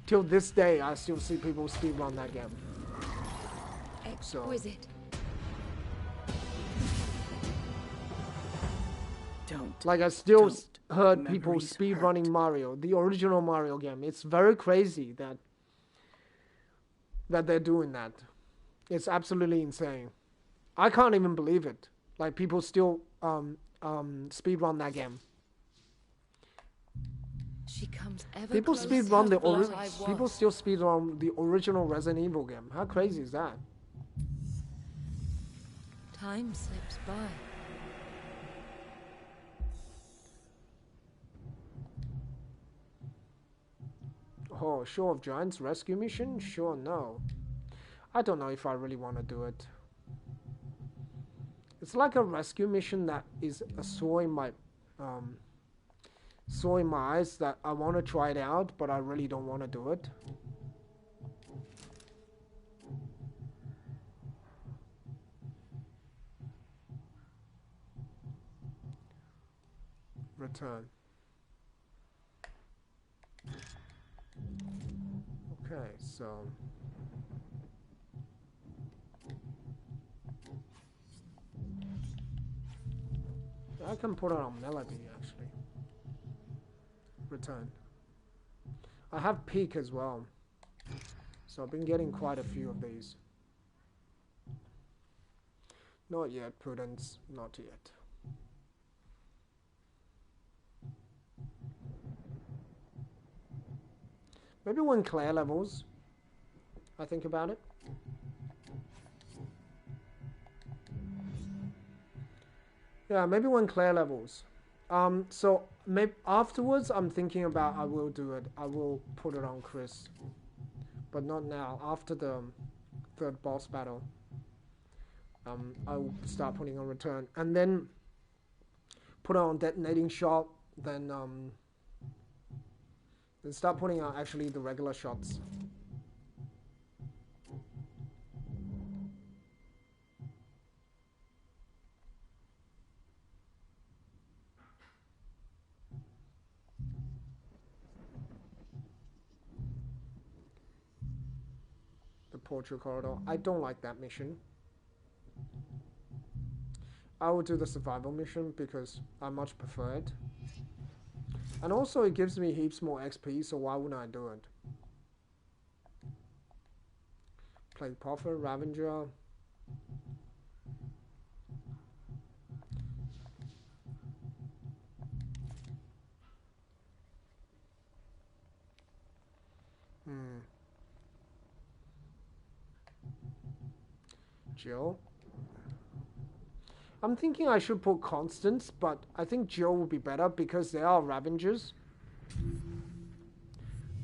Till this day, I still see people speedrun that game. Exquisite. Don't. Like, I still Don't. heard people Memories speedrunning hurt. Mario, the original Mario game. It's very crazy that that they're doing that. It's absolutely insane. I can't even believe it. Like people still speedrun that game. She comes ever People closer speedrun to what I was. people still speedrun the original Resident Evil game. How crazy is that? Time slips by. Oh, Show of Giants rescue mission? Sure, no. I don't know if I really want to do it. It's like a rescue mission that is a sore in my eyes that I want to try it out, but I really don't want to do it. Return. Okay, so I can put it on melody actually. Return. I have peak as well, so I've been getting quite a few of these. Not yet, Prudence, not yet. Maybe when Claire levels, I think about it. Yeah, maybe when Claire levels. So maybe afterwards, I'm thinking about I will do it. I will put it on Chris, but not now. After the third boss battle, I will start putting on Return, and then put it on Detonating Shot. Then start putting out actually the regular shots. The Portrait Corridor. I don't like that mission. I will do the survival mission because I much prefer it. And also it gives me heaps more XP, so why wouldn't I do it? Plague Prophet, Ravager. Jill. I'm thinking I should put Constance, but I think Jill would be better because they are Ravengers.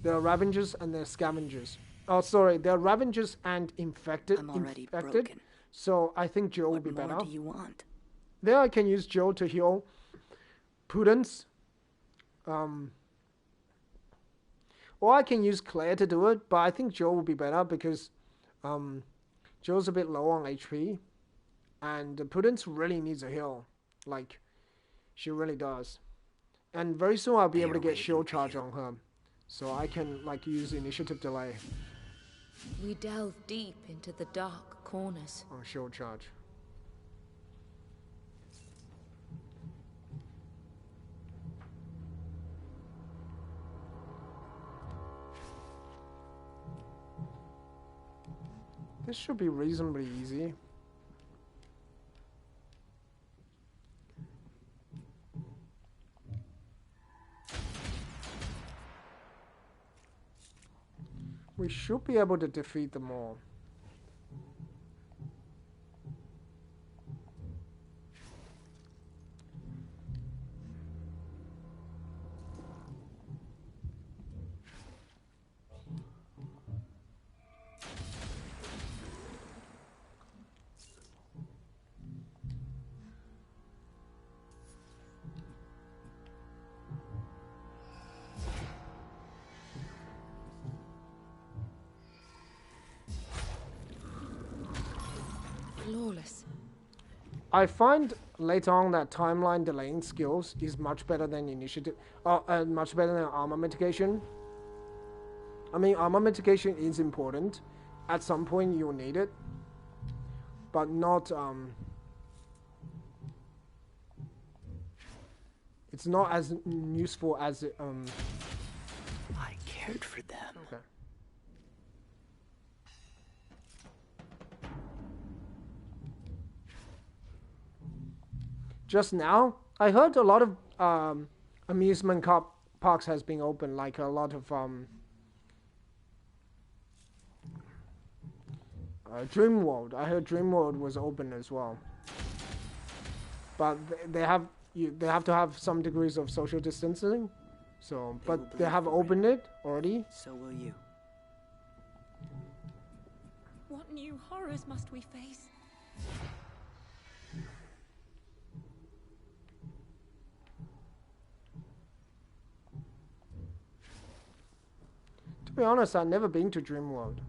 There are Ravengers and they're Scavengers. Oh, sorry, they're Ravengers and infected. I'm already broken. So I think Jill would be What better. more do you want? There I can use Jill to heal Prudence. Or I can use Claire to do it, but I think Jill would be better because Jill's a bit low on HP. And Prudence really needs a heal. Like, she really does. And very soon I'll be able to get shield charge on her. So I can, like, use initiative delay We delve deep into the dark corners. on shield charge. This should be reasonably easy. We should be able to defeat them all. Flawless. I find later on that timeline delaying skills is much better than initiative, much better than armor mitigation. I mean, armor mitigation is important. At some point, you'll need it, but not. It's not as useful as it. I cared for them. Okay. just now. I heard a lot of amusement parks has been open, like a lot of Dream World. I heard Dream World was open as well, but they have to have some degrees of social distancing. So, but they have opened it already. So will you. What new horrors must we face? To be honest, I've never been to Dream World.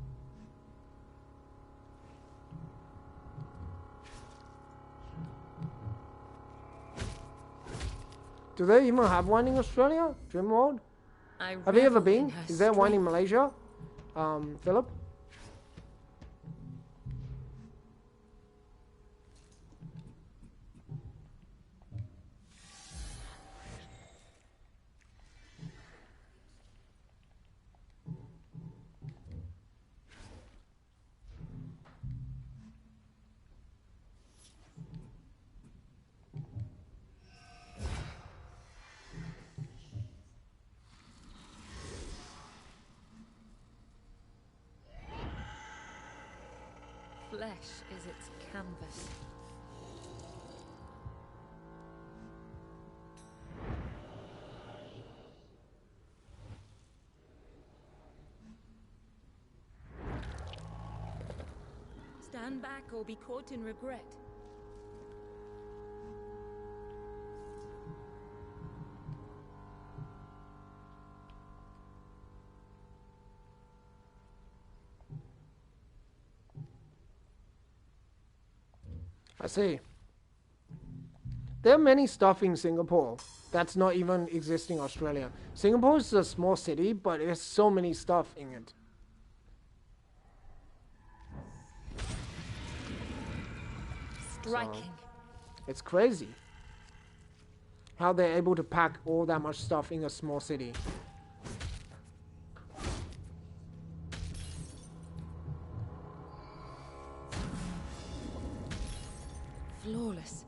Do they even have one in Australia? Dream World? Have you ever been? Is there one in Malaysia? Philip? Flesh is its canvas. Stand back or be caught in regret. I see. There are many stuff in Singapore that's not even existing in Australia. Singapore is a small city, but there's so many stuff in it. Striking. So, it's crazy how they're able to pack all that much stuff in a small city. Flawless.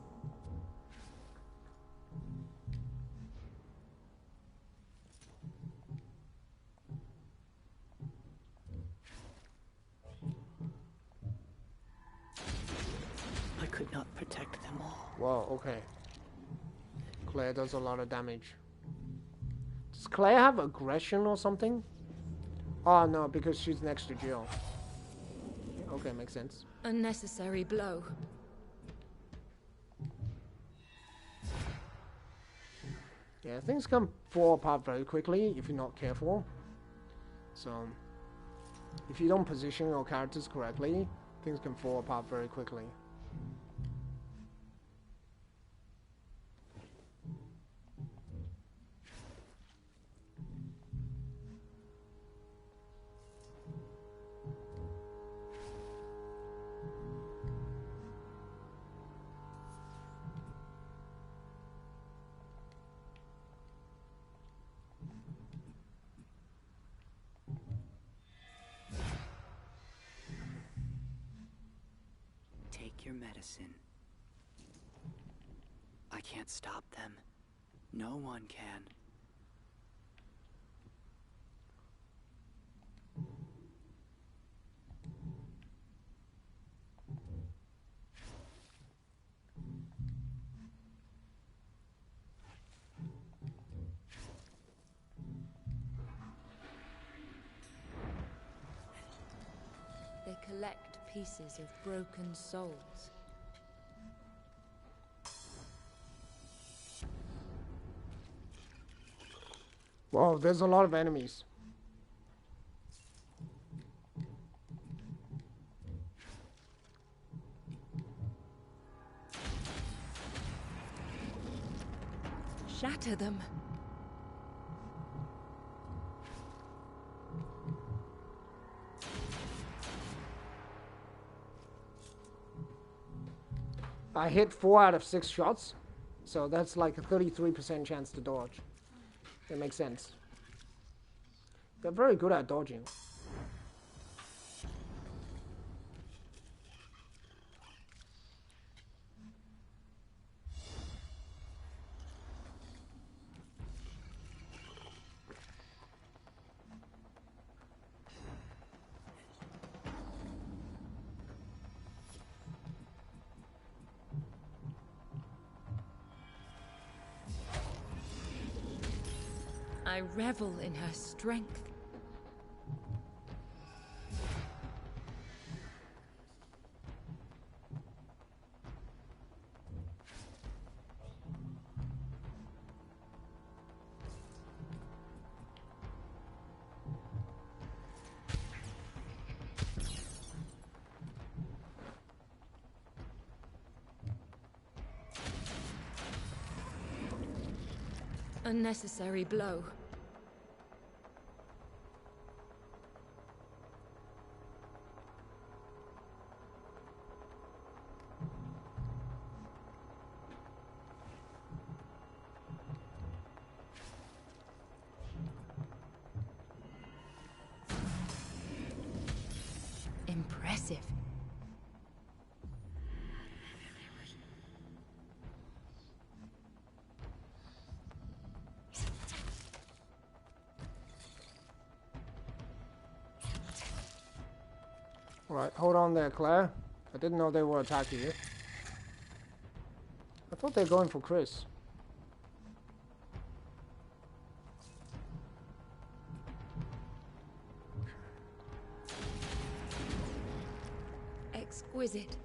I could not protect them all. Wow, okay. Claire does a lot of damage. Does Claire have aggression or something? Oh no, because she's next to Jill. Okay, makes sense. Unnecessary blow. Yeah, things can fall apart very quickly if you're not careful. So, if you don't position your characters correctly, things can fall apart very quickly. Take your medicine. I can't stop them. No one can. They collect pieces of broken souls. Wow, there's a lot of enemies. Shatter them. I hit 4 out of 6 shots, so that's like a 33% chance to dodge. That makes sense. They're very good at dodging. I revel in her strength. Unnecessary blow. Impressive. Right, hold on there, Claire. I didn't know they were attacking you. I thought they were going for Chris. Exquisite.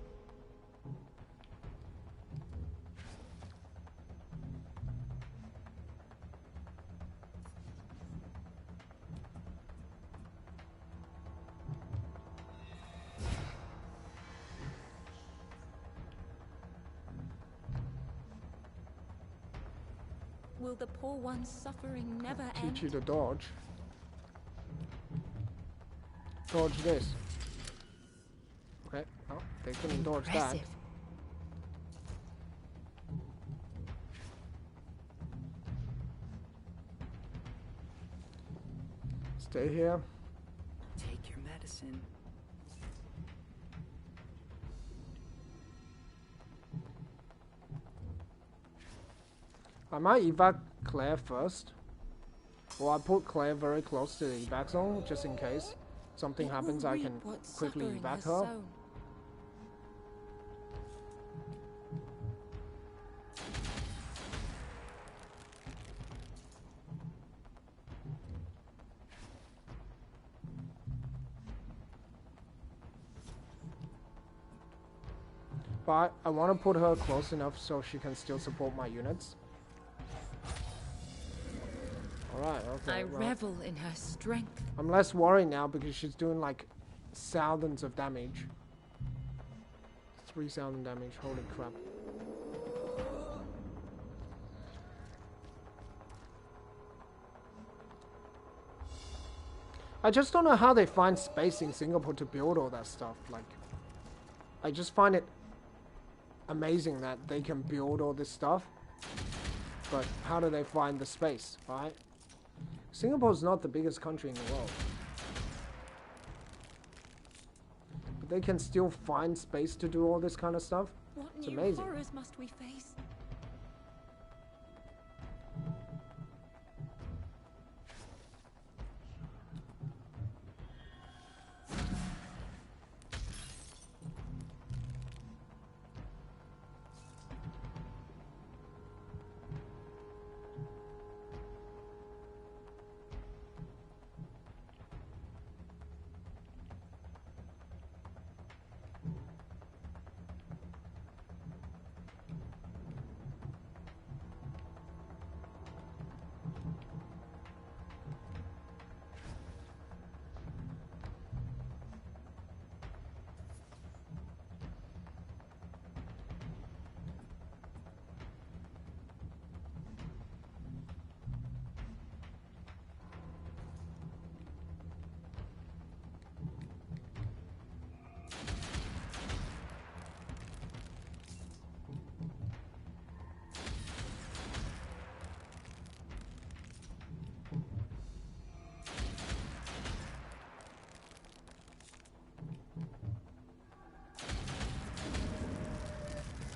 Will the poor one's suffering never end? Teach you to dodge. Dodge this. Okay, oh, they couldn't dodge that. Impressive. Stay here. Take your medicine. I might evac Claire first. Or I put Claire very close to the evac zone, just in case something It happens, will I reap can what quickly suffering evac has her. sown. But I want to put her close enough so she can still support my units. Alright, okay. I well, revel in her strength. I'm less worried now because she's doing like thousands of damage. 3,000 damage, holy crap. I just don't know how they find space in Singapore to build all that stuff. Like, I just find it amazing that they can build all this stuff. But how do they find the space, right? Singapore's not the biggest country in the world. But they can still find space to do all this kind of stuff. What It's new amazing. horrors must we face?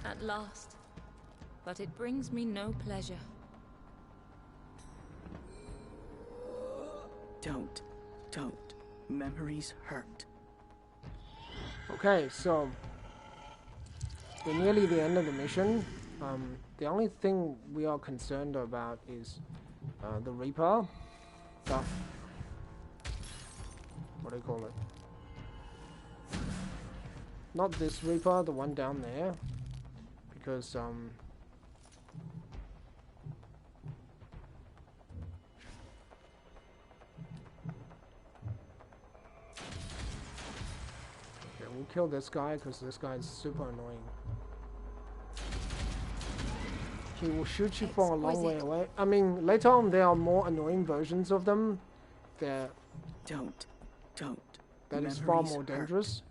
At last. But it brings me no pleasure. Don't. Memories hurt. Okay, so we're nearly the end of the mission. The only thing we are concerned about is the Reaper. what do you call it? Not this Reaper, the one down there, because okay, we'll kill this guy because this guy is super annoying. He will shoot you for a long way away. I mean, later on there are more annoying versions of them. They're Don't. That is far more dangerous.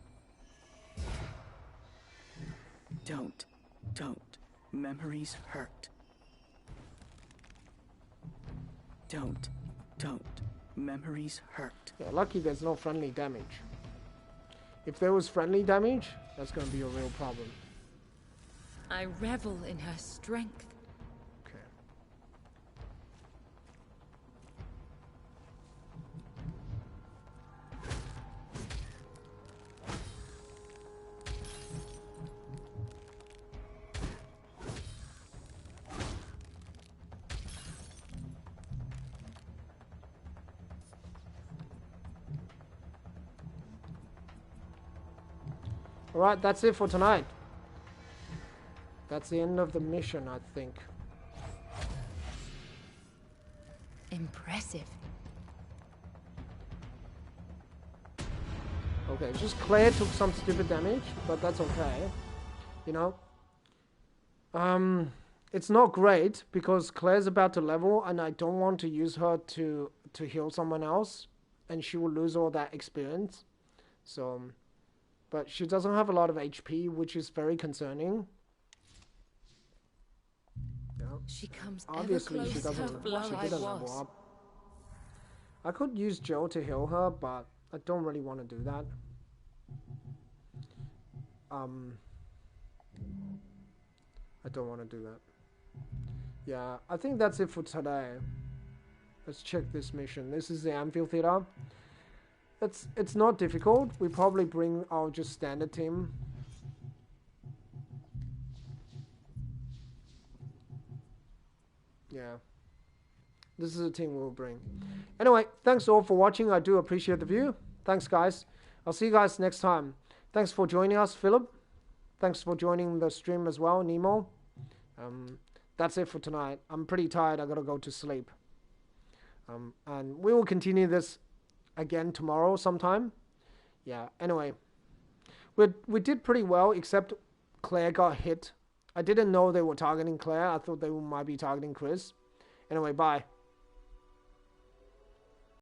Don't. Memories hurt. Don't. Memories hurt. Yeah, lucky there's no friendly damage. If there was friendly damage, that's gonna be a real problem. I revel in her strength. Okay. Alright, that's it for tonight. That's the end of the mission, I think. Impressive. Okay, just Claire took some stupid damage, but that's okay. You know? It's not great because Claire's about to level and I don't want to use her to heal someone else and she will lose all that experience. So, but she doesn't have a lot of HP, which is very concerning. Yeah. She comes Obviously ever she closer didn't to where I level was. up. I could use Joe to heal her, but I don't really want to do that. I don't want to do that. Yeah, I think that's it for today. Let's check this mission. This is the amphitheater. It's not difficult. We probably bring our just standard team. Yeah. This is a team we'll bring. Anyway, thanks all for watching. I do appreciate the view. Thanks, guys. I'll see you guys next time. Thanks for joining us, Philip. Thanks for joining the stream as well, Nemo. That's it for tonight. I'm pretty tired. I gotta go to sleep. And we will continue this again tomorrow sometime. Yeah, anyway. We did pretty well, except Claire got hit. I didn't know they were targeting Claire. I thought they might be targeting Chris. Anyway, bye.